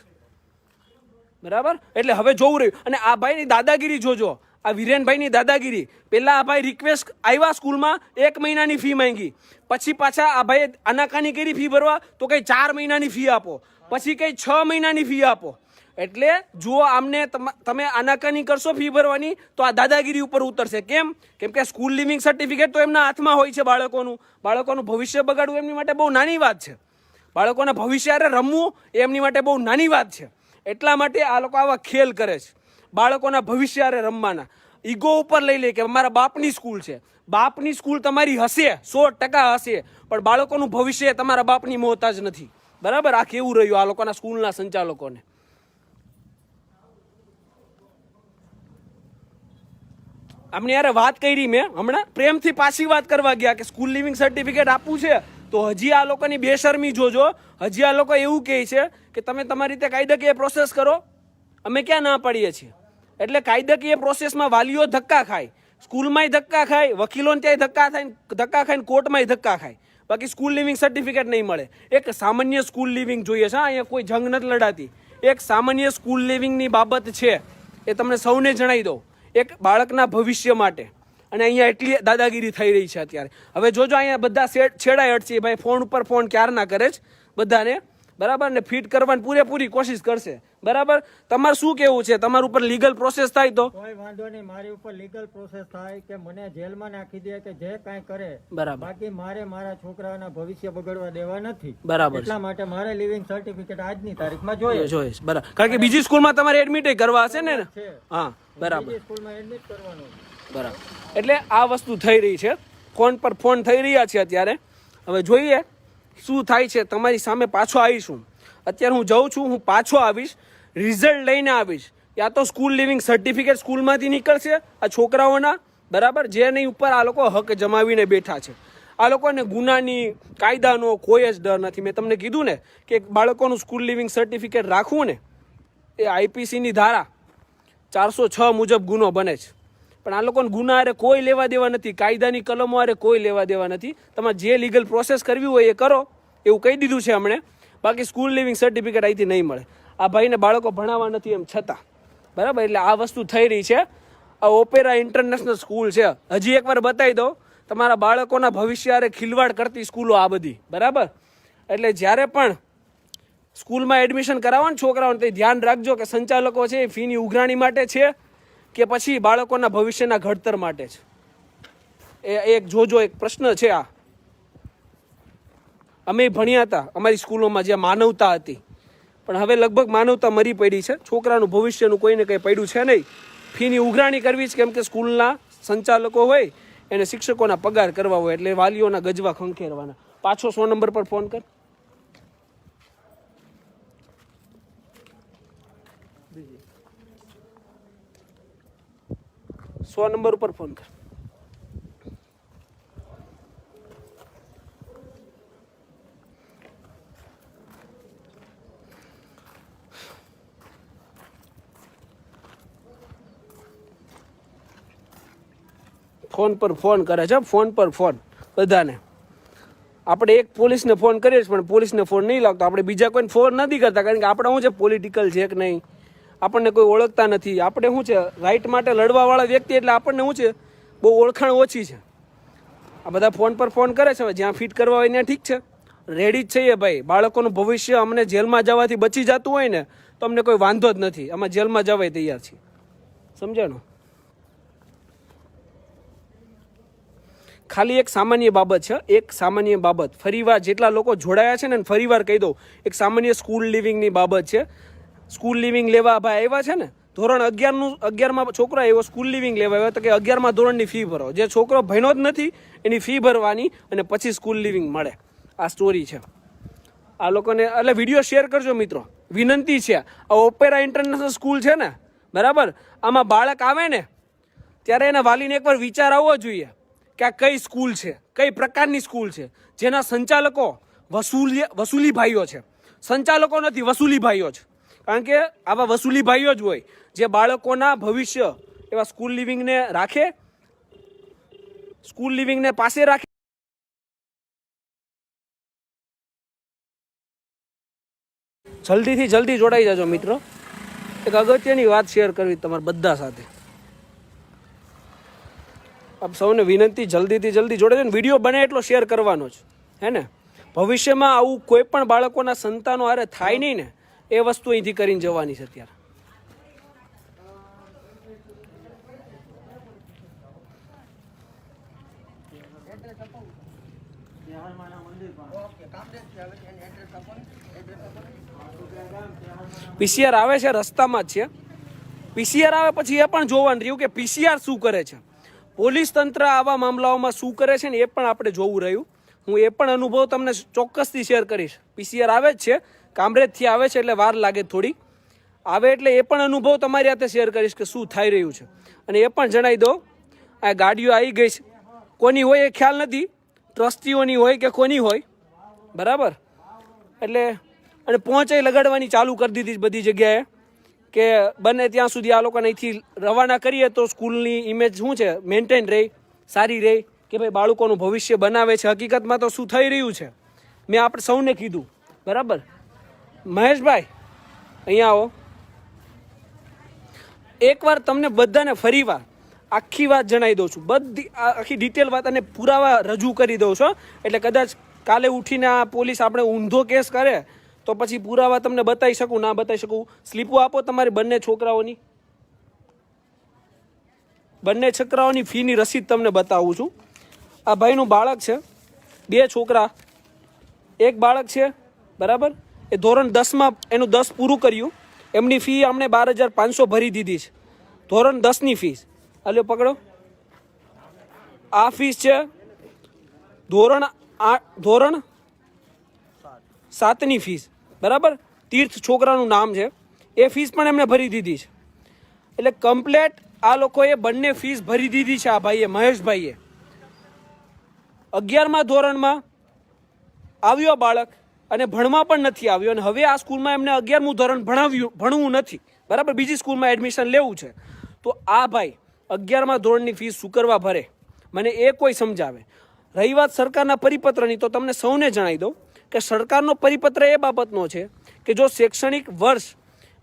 બરાબર. એટલે હવે જોવું રહ્યું. અને આ ભાઈની દાદાગીરી જોજો, આ વિરેનભાઈની દાદાગીરી. પહેલા આ ભાઈ રિક્વેસ્ટ આવ્યા સ્કૂલમાં, 1 મહિનાની ફી માંગી, પછી પાછા આ ભાઈએ આનાકાની કરી ફી ભરવા, તો કઈ 4 મહિનાની ફી આપો, પછી કઈ 6 મહિનાની ફી આપો. એટલે જો આમને તમે આનાકાની કરશો ફી ભરવાની, તો આ દાદાગીરી ઉપર ઉતરશે. કેમ? કેમ કે સ્કૂલ લિવિંગ સર્ટિફિકેટ તો એમના હાથમાં હોય છે. બાળકોનું ભવિષ્ય બગાડવું એમની માટે બહુ નાની વાત છે. બાળકોના ભવિષ્ય હારે રમવું એ એમની માટે બહુ નાની વાત છે. એટલા માટે આ લોકો આવા ખેલ કરે છે, બાળકોના ભવિષ્ય હારે રમવાના. ઈગો ઉપર લઈ લે કે મારા બાપની સ્કૂલ છે. બાપની સ્કૂલ તમારી હશે, 100% હશે, પણ બાળકોનું ભવિષ્ય તમારા બાપની મોહતાજ નથી. બરાબર. આ કેવું રહ્યું આ લોકોના સ્કૂલના સંચાલકોને. આમની યાર વાત કરી મેં હમણાં, પ્રેમથી પાછી વાત કરવા ગયા કે સ્કૂલ લિવિંગ સર્ટિફિકેટ આપવું છે, તો હજી આ લોકોની બેશરમી જોજો. હજી આ લોકો એવું કહે છે કે તમે તમારી રીતે કાયદાકીય પ્રોસેસ કરો, અમે ક્યાં ના પાડીએ છીએ. એટલે કાયદાકીય પ્રોસેસમાં વાલીઓ ધક્કા ખાય, સ્કૂલમાંય ધક્કા ખાય, વકીલોને ત્યાંય ધક્કા ખાય, કોર્ટમાંય ધક્કા ખાય. બાકી સ્કૂલ લિવિંગ સર્ટિફિકેટ નહીં મળે. એક સામાન્ય સ્કૂલ લિવિંગ જોઈએ છે. અહીંયા કોઈ જંગ નથી લડાતી. એક સામાન્ય સ્કૂલ લિવિંગની બાબત છે, એ તમને સૌને જણાવી દઉં, એક બાળકના ભવિષ્ય માટે. અને અહીંયા એટલી દાદાગીરી થઈ રહી છે અત્યારે. હવે જોજો અહીંયા બધા છેડાય અટશે ભાઈ, ફોન ઉપર ફોન ક્યાર ના કરે છે બધાને. બરાબર. ને ફિટ કરવાની પૂરેપૂરી કોશિશ કરશે. બરાબર. તમારે શું કેવું છે? તમારા ઉપર લીગલ પ્રોસેસ થાય તો કોઈ વાંધો નહીં, મારી ઉપર લીગલ પ્રોસેસ થાય કે મને જેલમાં નાખી દે કે જે કાંઈ કરે. બરાબર. બાકી મારે મારા છોકરાના ભવિષ્ય બગડવા દેવા નથી. બરાબર. એટલા માટે મારે લિવિંગ સર્ટિફિકેટ આજની તારીખમાં જોઈએ. બરાબર. કારણ કે બીજી સ્કૂલમાં તમારે એડમિટ કરવા હશે ને? હા બરાબર. સ્કૂલમાં એડમિટ કરવાનું. બરાબર. એટલે આ વસ્તુ થઈ રહી છે, ફોન પર ફોન થઈ રહ્યા છે અત્યારે. હવે જોઈએ શું થાય છે. તમારી સામે પાછો આવીશું. અત્યારે હું જાઉં છું, હું પાછો આવીશ, રિઝલ્ટ લઈને આવીશ. યા તો સ્કૂલ લિવિંગ સર્ટિફિકેટ સ્કૂલમાંથી નીકળશે આ છોકરાઓના. બરાબર. જેની ઉપર આ લોકો હક જમાવીને બેઠા છે. આ લોકોને ગુનાની, કાયદાનો કોઈ જ ડર નથી. મેં તમને કીધું ને કે બાળકોનું સ્કૂલ લિવિંગ સર્ટિફિકેટ રાખવું ને એ IPCની ધારા 406 મુજબ ગુનો બને છે. પણ આ લોકોને ગુના હારે કોઈ લેવા દેવા નથી, કાયદાની કલમો હારે કોઈ લેવા દેવા નથી. તમારે જે લીગલ પ્રોસેસ કરવી હોય એ કરો, એવું કહી દીધું છે હમણે. બાકી સ્કૂલ લિવિંગ સર્ટિફિકેટ અહીંથી નહીં મળે. આ ભાઈને બાળકો ભણાવવા નથી એમ છતાં. બરાબર. એટલે આ વસ્તુ થઈ રહી છે. આ ઓપેરા ઇન્ટરનેશનલ સ્કૂલ છે. હજી એકવાર બતાવી દો, તમારા બાળકોના ભવિષ્ય હારે ખિલવાડ કરતી સ્કૂલો આ બધી. બરાબર. એટલે જ્યારે પણ સ્કૂલમાં એડમિશન કરાવો ને છોકરાઓને, તે ધ્યાન રાખજો કે સંચાલકો છે એ ફીની ઉઘરાણી માટે છે કે પછી બાળકોના ભવિષ્યના ઘડતર માટે છે. એ એક જોજો, એક પ્રશ્ન છે આ. અમે ભણ્યા હતા અમારી સ્કૂલોમાં જ્યાં માનવતા હતી, પણ હવે લગભગ માનવતા મરી પડી છે. છોકરાનું ભવિષ્યનું કોઈને કંઈ પડ્યું છે નહીં. ફીની ઉઘરાણી કરવી જ કેમ કે સ્કૂલના સંચાલકો હોય એને શિક્ષકોના પગાર કરવા હોય, એટલે વાલીઓના ગજવા ખંખેરવાના. પાછો 100 નંબર પર ફોન કર. 100 નંબર ઉપર ફોન કર. ફોન પર ફોન કરે છે, ફોન પર ફોન બધાને. આપણે એક પોલીસને ફોન કરીએ છીએ પણ પોલીસને ફોન નહીં લાગતો. આપણે બીજા કોઈને ફોન નથી કરતા, કારણ કે આપણે શું છે, પોલિટિકલ છે કે નહીં, આપણને કોઈ ઓળખતા નથી. આપણે શું છે, રાઈટ માટે લડવાવાળા વ્યક્તિ, એટલે આપણને શું છે, બહુ ઓળખાણ ઓછી છે. આ બધા ફોન પર ફોન કરે છે. જ્યાં ફિટ કરવા હોય ત્યાં ઠીક છે, રેડી જ છીએ ભાઈ. બાળકોનું ભવિષ્ય અમને જેલમાં જવાથી બચી જતું હોય ને તો અમને કોઈ વાંધો જ નથી. અમે જેલમાં જવાય તૈયાર છીએ, સમજાણું? ખાલી એક સામાન્ય બાબત છે, એક સામાન્ય બાબત. ફરીવાર જેટલા લોકો જોડાયા છે ને ફરીવાર કહી દઉં, એક સામાન્ય સ્કૂલ લિવિંગની બાબત છે. સ્કૂલ લિવિંગ લેવા ભાઈ આવ્યા છે ને, ધોરણ 11માં છોકરો આવ્યો, સ્કૂલ લિવિંગ લેવા આવ્યો, તો કે 11મા ધોરણની ફી ભરો. જે છોકરો ભણ્યો જ નથી એની ફી ભરવાની અને પછી સ્કૂલ લિવિંગ મળે. આ સ્ટોરી છે. આ લોકોને એટલે વિડીયો શેર કરજો મિત્રો, વિનંતી છે. આ ઓપેરા ઇન્ટરનેશનલ સ્કૂલ છે ને, બરાબર, આમાં બાળક આવે ને ત્યારે એના વાલીને એકવાર વિચાર આવવો જોઈએ કે આ કઈ સ્કૂલ છે, કઈ પ્રકારની સ્કૂલ છે, જેના સંચાલકો વસૂલી ભાઈઓ છે. સંચાલકો નથી, વસૂલી ભાઈઓ છે. કારણ કે આવા વસૂલી ભાઈઓ જ હોય જે બાળકોના ભવિષ્ય એવા સ્કૂલ લિવિંગને રાખે, સ્કૂલ લિવિંગને પાસે રાખે. જલ્દીથી જલ્દી જોડાઈ જાજો મિત્રો. એક અગત્યની વાત શેર કરવી તમારા બધા સાથે. આપ સૌને વિનંતી, જલ્દીથી જલ્દી જોડાઈ જાજો. વિડીયો બને એટલો શેર કરવાનો જ, હે ને? ભવિષ્યમાં આવું કોઈ પણ બાળકોના સંતાનો હારે થાય નહીં ને, એ વસ્તુ અહીંથી કરીને જવાની છે અત્યારે. પીસીઆર આવે છે, રસ્તામાં જ છે. પીસીઆર આવે પછી એ પણ જોવાનું રહ્યું કે પીસીઆર શું કરે છે, પોલીસ તંત્ર આવા મામલાઓમાં શું કરે છે ને એ પણ આપણે જોવું રહ્યું. હું એ પણ અનુભવ તમને ચોક્કસથી શેર કરીશ. પીસીઆર આવે જ છે, કામરેજથી આવે છે એટલે વાર લાગે થોડી, આવે એટલે એ પણ અનુભવ તમારી સાથે શેર કરીશ કે શું થઈ રહ્યું છે. અને એ પણ જણાવી દો, આ ગાડીઓ આવી ગઈ છે, કોની હોય એ ખ્યાલ નથી, ટ્રસ્ટીઓની હોય કે કોની હોય, બરાબર. એટલે અને પહોંચાઈ લગાડવાની ચાલુ કરી દીધી બધી જગ્યાએ કે બને ત્યાં સુધી આ લોકોને અહીંથી રવાના કરીએ તો સ્કૂલની ઇમેજ શું છે, મેન્ટેન રહે, સારી રહે, કે ભાઈ બાળકોનું ભવિષ્ય બનાવે છે. હકીકતમાં તો શું થઈ રહ્યું છે મેં આપણે સૌને કીધું, બરાબર. મહેશભાઈ અહીંયા આવો. એકવાર તમને બધાને ફરીવાર આખી વાત જણાવી દઉં છું, બધી આખી ડિટેલ વાત અને પુરાવા રજૂ કરી દઉં છું. એટલે કદાચ કાલે ઉઠીને આ પોલીસ આપણે ઊંધો કેસ કરે તો પછી પુરાવા તમને બતાવી શકું, ના બતાવી શકું. સ્લીપો આપો તમારી બંને છોકરાઓની, બંને છોકરાઓની ફીની રસીદ તમને બતાવું છું. આ ભાઈનું બાળક છે, 2 છોકરા, એક બાળક છે, બરાબર. એ ધોરણ 10માં એનું 10 પૂરું કર્યું, એમની ફી અમને 12,500 ભરી દીધી છે, ધોરણ 10ની ફીસ. હાલો પકડો, આ ફીસ છે ધોરણ 7ની ફીસ, બરાબર. તીર્થ છોકરાનું નામ છે, એ ફીસ પણ એમને ભરી દીધી છે. એટલે કમ્પ્લેટ આ લોકોએ બંને ફીસ ભરી દીધી છે. આ ભાઈએ, મહેશભાઈએ 11મા ધોરણમાં આવ્યો બાળક અને ભણવા પણ નથી આવ્યો, અને હવે આ સ્કૂલમાં એમને 11મું ધોરણ ભણવું નથી, બરાબર. બીજી સ્કૂલમાં એડમિશન લેવું છે. તો આ ભાઈ 11મા ધોરણની ફીસ શું કરવા ભરે, મને એ કોઈ સમજાવે. રહી વાત સરકારના પરિપત્રની, તો તમને સૌને જણાવી દઉં કે સરકારનો પરિપત્ર એ બાબતનો છે કે જો શૈક્ષણિક વર્ષ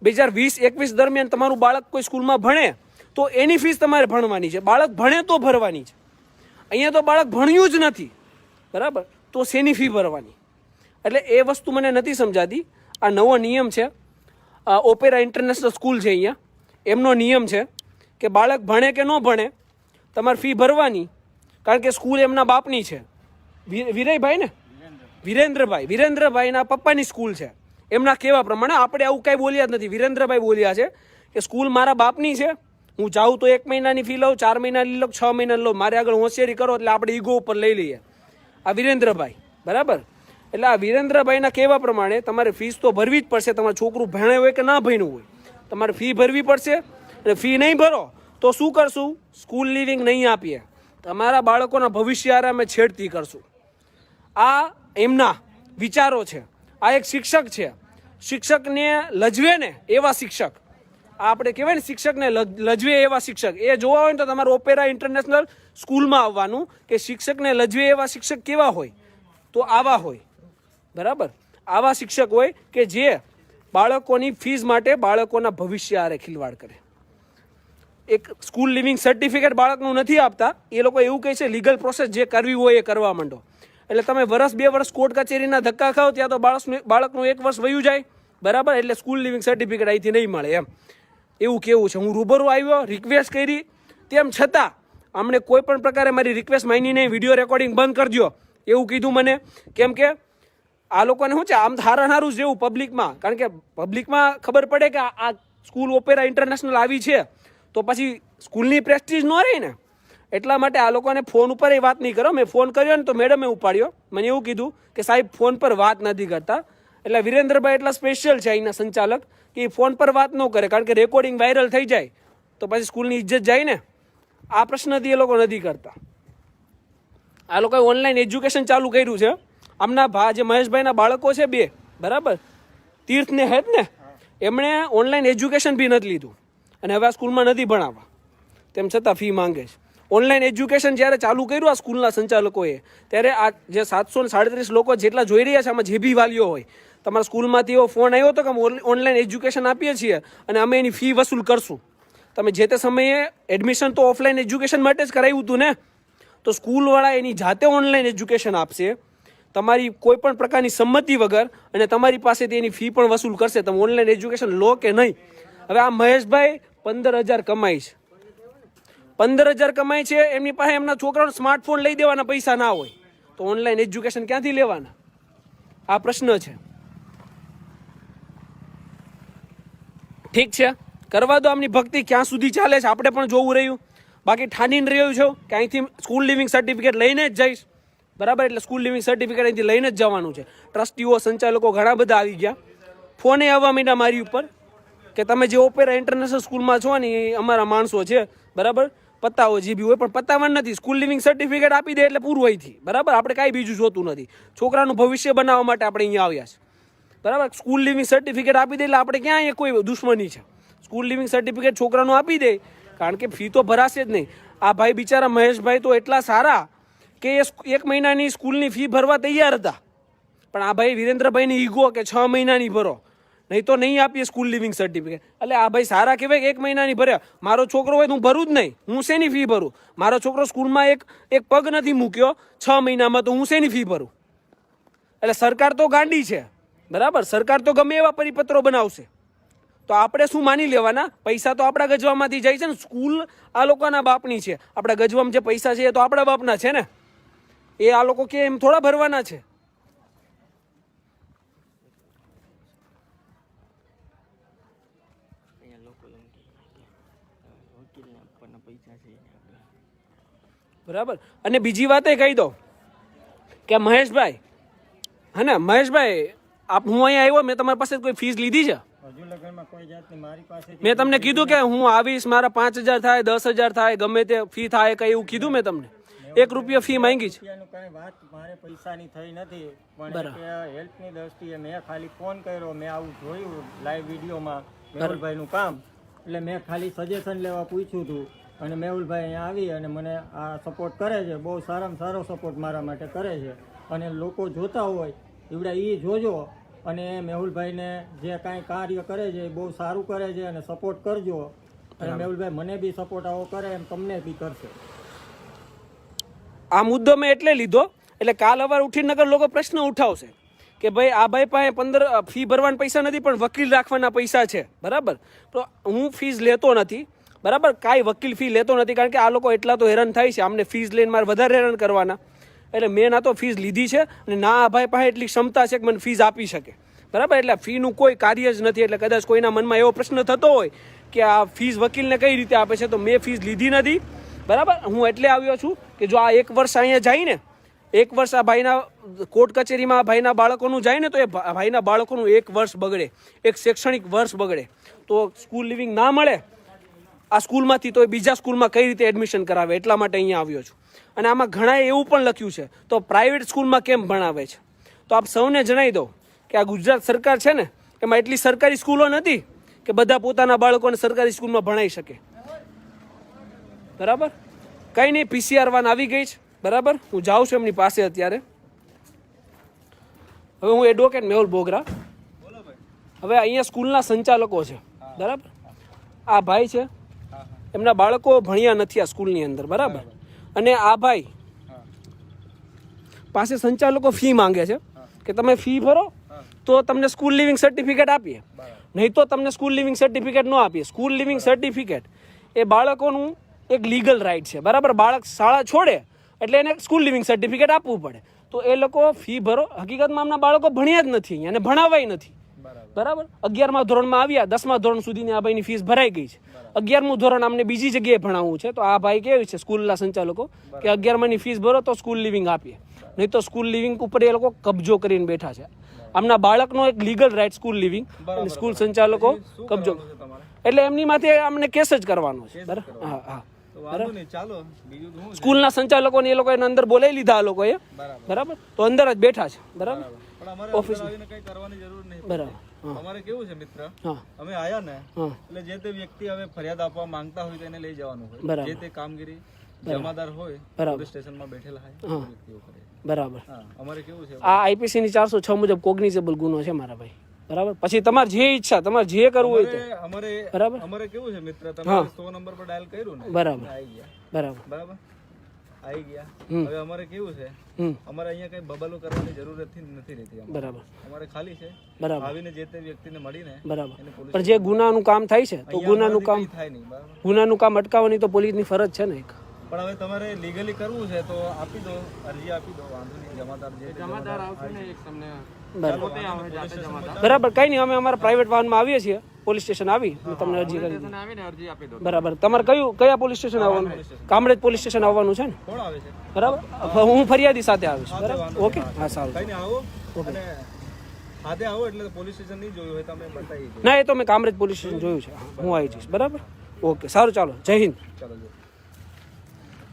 2020-21 દરમિયાન તમારું બાળક કોઈ સ્કૂલમાં ભણે તો એની ફીસ તમારે ભણવાની છે. બાળક ભણે તો ભરવાની છે. અહીંયા તો બાળક ભણ્યું જ નથી, બરાબર, તો શેની ફી ભરવાની? એટલે એ વસ્તુ મને નથી સમજાતી. આ નવો નિયમ છે, ઓપેરા ઇન્ટરનેશનલ સ્કૂલ છે અહીંયા, એમનો નિયમ છે કે બાળક ભણે કે ન ભણે તમારે ફી ભરવાની, કારણ કે સ્કૂલ એમના બાપની છે. વિરયભાઈ ને, વિરેન્દ્રભાઈના પપ્પાની સ્કૂલ છે. એમના કહેવા પ્રમાણે આપણે આવું કાંઈ બોલ્યા જ નથી. વિરેન્દ્રભાઈ બોલ્યા છે કે સ્કૂલ મારા બાપની છે, હું જાઉં તો 1 મહિનાની ફી લઉં, 4 મહિનાની લઉં, 6 મહિનાની લઉં, મારે આગળ હોશિયારી કરો એટલે આપણે ઈગો ઉપર લઈ લઈએ. આ વિરેન્દ્રભાઈ, બરાબર. એટલે આ વિરેન્દ્રભાઈના કહેવા પ્રમાણે તમારે ફીસ તો ભરવી જ પડશે. તમારું છોકરું ભણે હોય કે ના ભણ્યું હોય, તમારે ફી ભરવી પડશે. અને ફી નહીં ભરો તો શું કરશું? સ્કૂલ લિવિંગ નહીં આપીએ, તમારા બાળકોના ભવિષ્ય હારે અમે છેડતી કરશું. આ એમના વિચારો છે. આ એક શિક્ષક છે, શિક્ષકને લજવે ને એવા શિક્ષક, આપણે કહેવાય ને શિક્ષકને લજવે એવા શિક્ષક, એ જોવા હોય ને તો તમારે ઓપેરા ઇન્ટરનેશનલ સ્કૂલમાં આવવાનું કે શિક્ષકને લજવે એવા શિક્ષક કેવા હોય, તો આવા હોય, બરાબર, આવા શિક્ષક હોય કે જે બાળકોની ફીસ માટે બાળકોના ભવિષ્ય આરે ખિલવાડ કરે. એક સ્કૂલ લિવિંગ સર્ટિફિકેટ બાળકનું નથી આપતા, એ લોકો એવું કહે છે લીગલ પ્રોસેસ જે કરવી હોય એ કરવા માંડો. એટલે તમે વર્ષ 2 વર્ષ કોર્ટ કચેરીના ધક્કા ખાઓ ત્યાં તો બાળકનું 1 વર્ષ વયું જાય, બરાબર. એટલે સ્કૂલ લિવિંગ સર્ટિફિકેટ અહીંથી નહીં મળે એમ એવું કેવું છે. હું રૂબરૂ આવ્યો, રિક્વેસ્ટ કરી, તેમ છતાં અમને કોઈ પણ પ્રકારે મારી રિક્વેસ્ટ માની નહીં, વિડીયો રેકોર્ડિંગ બંધ કરજો એવું કીધું મને. કેમ કે આ લોકોને શું છે, આમ હારું જ રહેવું પબ્લિકમાં, કારણ કે પબ્લિકમાં ખબર પડે કે આ સ્કૂલ ઓપેરા ઇન્ટરનેશનલ આવી છે તો પછી સ્કૂલની પ્રેસ્ટીજ ન રહી ને. એટલા માટે આ લોકોને ફોન ઉપર એ વાત નહીં કરો. મેં ફોન કર્યો ને તો મેડમે ઉપાડ્યો, મને એવું કીધું કે સાહેબ ફોન પર વાત નથી કરતા. એટલે વિરેન્દ્રભાઈ એટલા સ્પેશિયલ છે અહીંના સંચાલક કે એ ફોન પર વાત ન કરે, કારણ કે રેકોર્ડિંગ વાયરલ થઈ જાય તો પછી સ્કૂલની ઇજ્જત જાય ને. આ પ્રશ્નથી એ લોકો નથી કરતા. આ લોકોએ ઓનલાઈન એજ્યુકેશન ચાલુ કર્યું છે. આમના જે મહેશભાઈના બાળકો છે 2, બરાબર, તીર્થ ને હેત ને, એમણે ઓનલાઈન એજ્યુકેશન બી નથી લીધું અને હવે આ સ્કૂલમાં નથી ભણાવવા, તેમ છતાં ફી માંગે છે. ઓનલાઈન એજ્યુકેશન જ્યારે ચાલુ કર્યું આ સ્કૂલના સંચાલકોએ, ત્યારે આ જે 737 લોકો જેટલા જોઈ રહ્યા છે, આમાં જે બી વાલીઓ હોય, તમારા સ્કૂલમાંથી એવો ફોન આવ્યો હતો કે અમે ઓનલાઈન એજ્યુકેશન આપીએ છીએ અને અમે એની ફી વસૂલ કરશું. તમે જે તે સમયે એડમિશન તો ઓફલાઈન એજ્યુકેશન માટે જ કરાવ્યું હતું ને, તો સ્કૂલવાળા એની જાતે ઓનલાઈન એજ્યુકેશન આપશે તમારી કોઈ પણ પ્રકારની સંમતિ વગર, અને તમારી પાસેથી એની ફી પણ વસૂલ કરશે. તમે ઓનલાઈન એજ્યુકેશન લો કે નહીં. હવે આ મહેશભાઈ 15,000 કમાય છે, 15,000 કમાય છે, એમની પાસે એમના છોકરાઓને સ્માર્ટફોન લઈ દેવાના પૈસા ના હોય તો ઓનલાઈન એજ્યુકેશન ક્યાંથી લેવાના? આ પ્રશ્ન છે. ઠીક છે, કરવા દો આમની ભક્તિ ક્યાં સુધી ચાલે છે, આપણે પણ જોવું રહ્યું. બાકી ઠાનીને રહ્યું છો કે અહીંથી સ્કૂલ લિવિંગ સર્ટિફિકેટ લઈને જ જઈશ, બરાબર. એટલે સ્કૂલ લિવિંગ સર્ટિફિકેટ અહીંથી લઈને જ જવાનું છે. ટ્રસ્ટીઓ, સંચાલકો ઘણા બધા આવી ગયા, ફોને આવવા માંડ્યા મારી ઉપર કે તમે જે ઓપેરા ઇન્ટરનેશનલ સ્કૂલમાં છો ને એ અમારા માણસો છે, બરાબર, પતાવો જે બી હોય, પણ પતાવવાનું નથી. સ્કૂલ લિવિંગ સર્ટિફિકેટ આપી દે એટલે પૂરું અહીંથી, બરાબર. આપણે કાંઈ બીજું જોતું નથી. છોકરાનું ભવિષ્ય બનાવવા માટે આપણે અહીંયા આવ્યા છે, બરાબર. સ્કૂલ લિવિંગ સર્ટિફિકેટ આપી દે એટલે આપણે ક્યાં અહીંયા કોઈ દુશ્મની છે? સ્કૂલ લિવિંગ સર્ટિફિકેટ છોકરાનું આપી દે, કારણ કે ફી તો ભરાશે જ નહીં. આ ભાઈ બિચારા મહેશભાઈ તો એટલા સારા કે એ 1 મહિનાની સ્કૂલની ફી ભરવા તૈયાર હતા, પણ આ ભાઈ વિરેન્દ્રભાઈની ઈગો કે 6 મહિનાની ભરો, નહીં તો નહીં આપીએ સ્કૂલ લિવિંગ સર્ટિફિકેટ. એટલે આ ભાઈ સારા કહેવાય કે 1 મહિનાની ભર્યા. મારો છોકરો હોય તો હું ભરું જ નહીં, હું શેની ફી ભરું? મારો છોકરો સ્કૂલમાં એક પગ નથી મૂક્યો 6 મહિનામાં, તો હું શેની ફી ભરું? એટલે સરકાર તો ગાંડી છે, બરાબર. સરકાર તો ગમે એવા પરિપત્રો બનાવશે, તો આપણે શું માની લેવાના? પૈસા તો આપણા ગજવામાંથી જાય છે ને. સ્કૂલ આ લોકોના બાપની છે, આપણા ગજવામાં જે પૈસા છે એ તો આપણા બાપના છે ને. એ આ લોકો કે એમ થોડા ભરવાના છે. બરાબર. અને બીજી વાત એ કહી દો કે મહેશભાઈ, હે ને મહેશભાઈ, હું અહીંયા આવ્યો, મેં તમારી પાસે કોઈ ફીસ લીધી છે? મેં તમને કીધું કે હું આવીશ, મારા 5,000 થાય, 10,000 થાય, ગમે તે ફી થાય, કઈ એવું કીધું મેં તમને? 1 રૂપિયો ફી માંગી છે? વાત મારે પૈસાની થઈ નથી, પણ હેલ્પની દ્રષ્ટિએ મેં ખાલી ફોન કર્યો, મેં આવું જોયું લાઈવ વિડીયોમાં મેહુલભાઈનું કામ, એટલે મેં ખાલી સજેશન લેવા પૂછ્યું હતું. અને મેહુલભાઈ અહીંયા આવી અને મને આ સપોર્ટ કરે છે, બહુ સારામાં સારો સપોર્ટ મારા માટે કરે છે. અને લોકો જોતા હોય એવડા એ જોજો, અને મેહુલભાઈને જે કાંઈ કાર્ય કરે છે એ બહુ સારું કરે છે, અને સપોર્ટ કરજો. અને મેહુલભાઈ મને બી સપોર્ટ આવો કરે એમ તમને બી કરશે. આ મુદ્દો મેં એટલે લીધો, એટલે કાલ સવારે ઉઠીને નગર લોકો પ્રશ્ન ઉઠાવશે કે ભાઈ આ ભાઈ પાસે 15 ફી ભરવાના પૈસા નથી, પણ વકીલ રાખવાના પૈસા છે, બરાબર. તો હું ફીસ લેતો નથી, બરાબર, કાંઈ વકીલ ફી લેતો નથી, કારણ કે આ લોકો એટલા તો હેરાન થાય છે, આમને ફીસ લઈને મારે વધારે હેરાન કરવાના. એટલે મેં ના તો ફીસ લીધી છે અને ના આ ભાઈ પાસે એટલી ક્ષમતા છે કે મને ફીસ આપી શકે, બરાબર. એટલે ફીનું કોઈ કાર્ય જ નથી. એટલે કદાચ કોઈના મનમાં એવો પ્રશ્ન થતો હોય કે આ ફીસ વકીલને કઈ રીતે આપે છે, તો મેં ફીસ લીધી નથી, બરાબર. હું એટલે આવ્યો છું કે જો આ 1 વર્ષ અહીંયા જાય ને, 1 વર્ષ આ ભાઈના કોર્ટ કચેરીમાં ભાઈના બાળકોનું જાય ને, તો એ ભાઈના બાળકોનું 1 વર્ષ બગડે, એક શૈક્ષણિક વર્ષ બગડે. તો સ્કૂલ લિવિંગ ના મળે આ સ્કૂલમાંથી, તો એ બીજા સ્કૂલમાં કઈ રીતે એડમિશન કરાવે? એટલા માટે અહીંયા આવ્યો છું. અને આમાં ઘણાએ એવું પણ લખ્યું છે તો પ્રાઇવેટ સ્કૂલમાં કેમ ભણાવે છે? તો આપ સૌને જણાવી દો કે આ ગુજરાત સરકાર છે ને, એમાં એટલી સરકારી સ્કૂલો નથી કે બધા પોતાના બાળકોને સરકારી સ્કૂલમાં ભણાવી શકે, બરાબર. કંઈ નહીં, PCR વાન આવી ગઈ છે, બરાબર. હું જાઉં છું એમની પાસે અત્યારે. હવે હું એડવોકેટ મેહુલ બોગરા. હવે અહીંયા સ્કૂલના સંચાલકો છે, બરાબર. આ ભાઈ છે, એમના બાળકો ભણ્યા નથી આ સ્કૂલની અંદર, બરાબર. અને આ ભાઈ પાસે સંચાલકો ફી માંગે છે કે તમે ફી ભરો તો તમને સ્કૂલ લિવિંગ સર્ટિફિકેટ આપીએ, નહીં તો તમને સ્કૂલ લિવિંગ સર્ટિફિકેટ ન આપીએ. સ્કૂલ લિવિંગ સર્ટિફિકેટ એ બાળકોનું એક લીગલ રાઇટ છે, બરાબર. બાળક શાળા છોડે એટલે એને સ્કૂલ લિવિંગ સર્ટિફિકેટ આપવું પડે. તો એ લોકો ફી ભરો. હકીકતમાં આમના બાળકો ભણ્યા જ નથી અહીંયા અને ભણાવાય નથી, બરાબર. 11મા ધોરણમાં આવ્યા, 10મા ધોરણ સુધીની આ ભાઈની ફીસ ભરાઈ ગઈ છે. 11મું ધોરણ અમને બીજી જગ્યાએ ભણાવવું છે. તો આ ભાઈ કેવી છે સ્કૂલના સંચાલકો કે 11માની ફીસ ભરો તો સ્કૂલ લિવિંગ આપીએ, નહીં તો સ્કૂલ લિવિંગ ઉપર એ લોકો કબજો કરીને બેઠા છે. આમના બાળકનો એક લીગલ રાઇટ સ્કૂલ લિવિંગ, અને સ્કૂલ સંચાલકો કબજો, એટલે એમની માથે અમને કેસ જ કરવાનો છે, બરાબર. હા હા, સ્કૂલના સંચાલકોને એ લોકોએ અંદર બોલાવી લીધા આ લોકોએ, બરાબર. તો અંદર જ બેઠા છે, બરાબર. ઓફિસ બરાબર. અમારે કેવું છે મિત્ર, અમે આયા ને એટલે જે તે વ્યક્તિ હવે ફરિયાદ આપવા માંગતા હોય તો એને લઈ જવાનું હોય. જે તે કામગીરી જમાદાર હોય પોલીસ સ્ટેશનમાં બેઠેલા હોય વ્યક્તિઓ કરે, બરાબર. અમારે કેવું છે, આ આઈપીસી ની 406 મુજબ કોગ્નિઝેબલ ગુનો છે મારા ભાઈ, બરાબર. પછી તમારે જે ઈચ્છા, તમારે જે કરવું હોય તે, અમારે બરાબર. અમારે કેવું છે મિત્ર, તમે 100 નંબર પર ડાયલ કર્યું ને, બરાબર, આવી ગયા, બરાબર, બરાબર, આવી ગયા. હવે અમારે કેવું છે, અમારે અહીંયા કઈ બબલો કરવાની જરૂર નથી રહેતી, બરાબર. અમારે ખાલી છે, બરાબર, આવીને જે તે વ્યક્તિને મળીને, બરાબર. પણ જે ગુનાનું કામ થાય છે તો ગુનાનું કામ થાય નહીં, બરાબર. ગુનાનું કામ અટકાવવાની તો પોલીસની ફરજ છે ને એક. પણ હવે તમારે લીગલી કરવું છે તો આપી દો, અરજી આપી દો, વાંધો નહીં. જમાદાર આવશે ને એક તમને, બરાબર. કઈ નહીં, અમે અમારા પ્રાઇવેટ વાહનમાં આવીએ છીએ, પોલીસ સ્ટેશન આવી તમને અરજી કરી, બરાબર. તમારે કયા પોલીસ સ્ટેશન આવવાનું? કામરેજ પોલીસ સ્ટેશન આવવાનું છે ને, કોણ આવે છે, બરાબર. હું ફરિયાદી સાથે આવીશ, બરાબર. ઓકે, હા સારું. કઈ નહીં, આવો અને હાથે આવો એટલે પોલીસ સ્ટેશન નહીં જોયું હોય તો અમે બતાવી દઈએ. ના, એ તો મેં કામરેજ પોલીસ સ્ટેશન જોયું છે, હું આવી જઈશ, બરાબર. ઓકે, સારું, ચાલો, જય હિન્દ. ચાલો,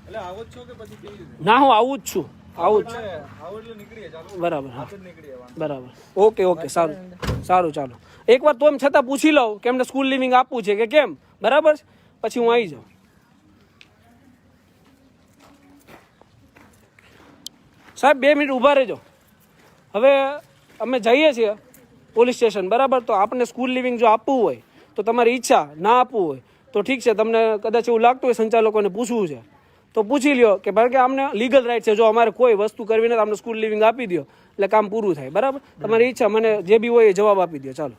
એટલે આવો જ છો કે પછી કેવી રીતે? ના, હું આવું જ છું, આવું જ છું, આવો એટલે નીકળીએ, ચાલો, બરાબર. હા, નીકળીએ, બરાબર. ઓકે ઓકે, સારું સારું, ચાલો. એકવાર તો એમ છતાં પૂછી લઉં કે એમને સ્કૂલ લિવિંગ આપવું છે કે કેમ, બરાબર. પછી હું આવી જાઉં. સાહેબ 2 મિનિટ ઊભા રહેજો. હવે અમે જઈએ છીએ પોલીસ સ્ટેશન, બરાબર. તો આપણને સ્કૂલ લિવિંગ જો આપવું હોય તો તમારી ઈચ્છા, ના આપવું હોય તો ઠીક છે. તમને કદાચ એવું લાગતું હોય સંચાલકોને પૂછવું છે તો પૂછી લ્યો કે ભાઈ કે અમને લીગલ રાઇટ છે, જો અમારે કોઈ વસ્તુ કરવી નથી અમને સ્કૂલ લિવિંગ આપી દો એટલે કામ પૂરું થાય, બરાબર. તમારી ઈચ્છા, મને જે બી હોય એ જવાબ આપી દો, ચાલો.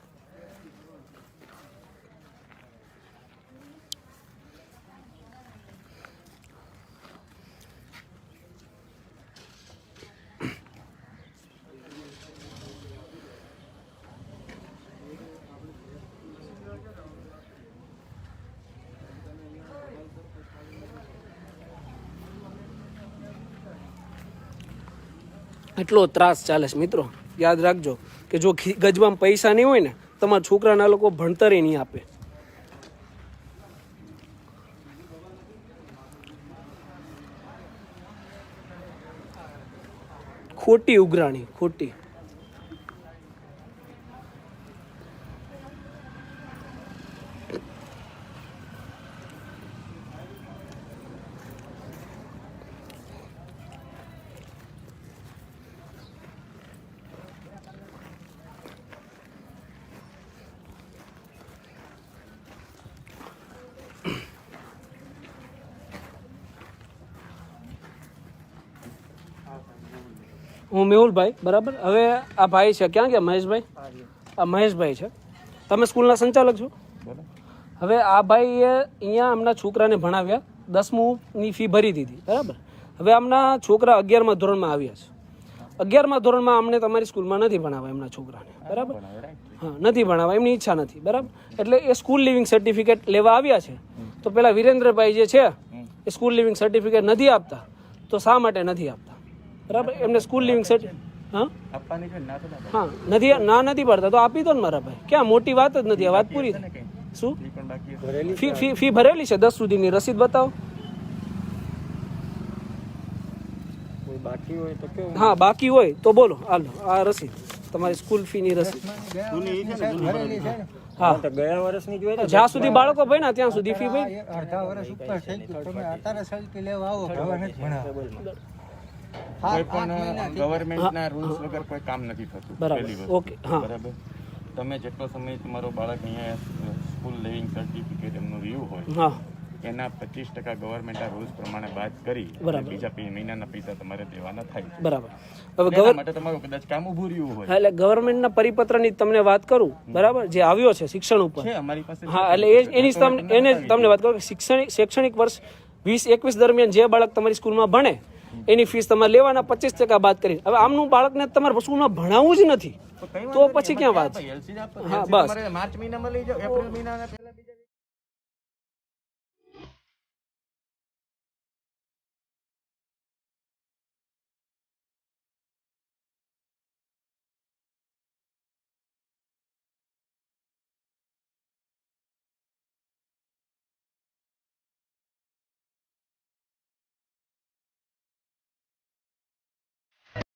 એટલો ત્રાસ ચાલે છે મિત્રો. યાદ રાખજો કે જો ગજવામાં પૈસા નહીં હોય ને, તમારા છોકરાના લોકો ભણતરે નહીં આપે. ખોટી ઉઘરાણી, ખોટી. હું મેહુલભાઈ, બરાબર. હવે આ ભાઈ છે, ક્યાં ગયા મહેશભાઈ? આ મહેશભાઈ છે. તમે સ્કૂલના સંચાલક છો. હવે આ ભાઈએ અહીંયા આમના છોકરાને ભણાવ્યા, 10મુંની ફી ભરી દીધી, બરાબર. હવે આમના છોકરા 11મા ધોરણમાં આવ્યા છે. 11મા ધોરણમાં અમને તમારી સ્કૂલમાં નથી ભણાવવા એમના છોકરાને, બરાબર. હા, નથી ભણાવવા, એમની ઈચ્છા નથી, બરાબર. એટલે એ સ્કૂલ લિવિંગ સર્ટિફિકેટ લેવા આવ્યા છે. તો પેલા વિરેન્દ્રભાઈ જે છે એ સ્કૂલ લિવિંગ સર્ટિફિકેટ નથી આપતા. તો શા માટે નથી આપતા, બરાબર? એમને સ્કૂલ લિવિંગ સર્ટિફિકેટ હા નથી પડતા તો આપી દો ને મારા ભાઈ. ક્યાં મોટી વાત જ નથી, આ વાત પૂરી. શું ફી ભરેલી છે 10 સુધીની રસીદ બતાવો. હા, બાકી હોય તો બોલો, હાલો આ રસીદ. તમારી સ્કૂલ ફીની રસીદ. હા તો ગયા વર્ષની જોઈએ ને જ્યાં સુધી બાળકો ભણ્યા ત્યાં સુધી ફી ભરી. અડધા વર્ષ ઉપર થઈ ગયું તમે અત્યારે સલટી લેવા આવો હવે નથી ભણાવવા. કોઈ પણ ગવર્મેન્ટના રૂલ્સ વગર કોઈ કામ નથી થતું. બરાબર ઓકે હા બરાબર. તમે જેટલો સમય તમારો બાળક અહીંયા સ્કૂલ લિવિંગ સર્ટિફિકેટ એમનું રહ્યું હોય હા એના 25% ગવર્મેન્ટના રૂલ્સ પ્રમાણે બાદ કરી બીજા મહિનાના પૈસા તમારે દેવાના થાય છે. બરાબર. હવે એના માટે તમારું કદાચ કામ ઊભું રહ્યું હોય એટલે ગવર્મેન્ટના પરિપત્રની તમને વાત કરું બરાબર જે આવ્યો છે શિક્ષણ ઉપર છે અમારી પાસે. હા એટલે એની તમને વાત કરું કે શૈક્ષણિક વર્ષ 20-21 દરમિયાન જે બાળક તમારી સ્કૂલમાં ભણે એની ફીસ તમારે લેવાના 25% બાદ કરી. હવે આમનું બાળકને તમારે સ્કૂલમાં ભણાવવું જ નથી તો પછી ક્યાં વાત? LC હા બસ માર્ચ મહિનામાં લઈ જાઓ, એપ્રિલ મહિનાના પહેલા બીજા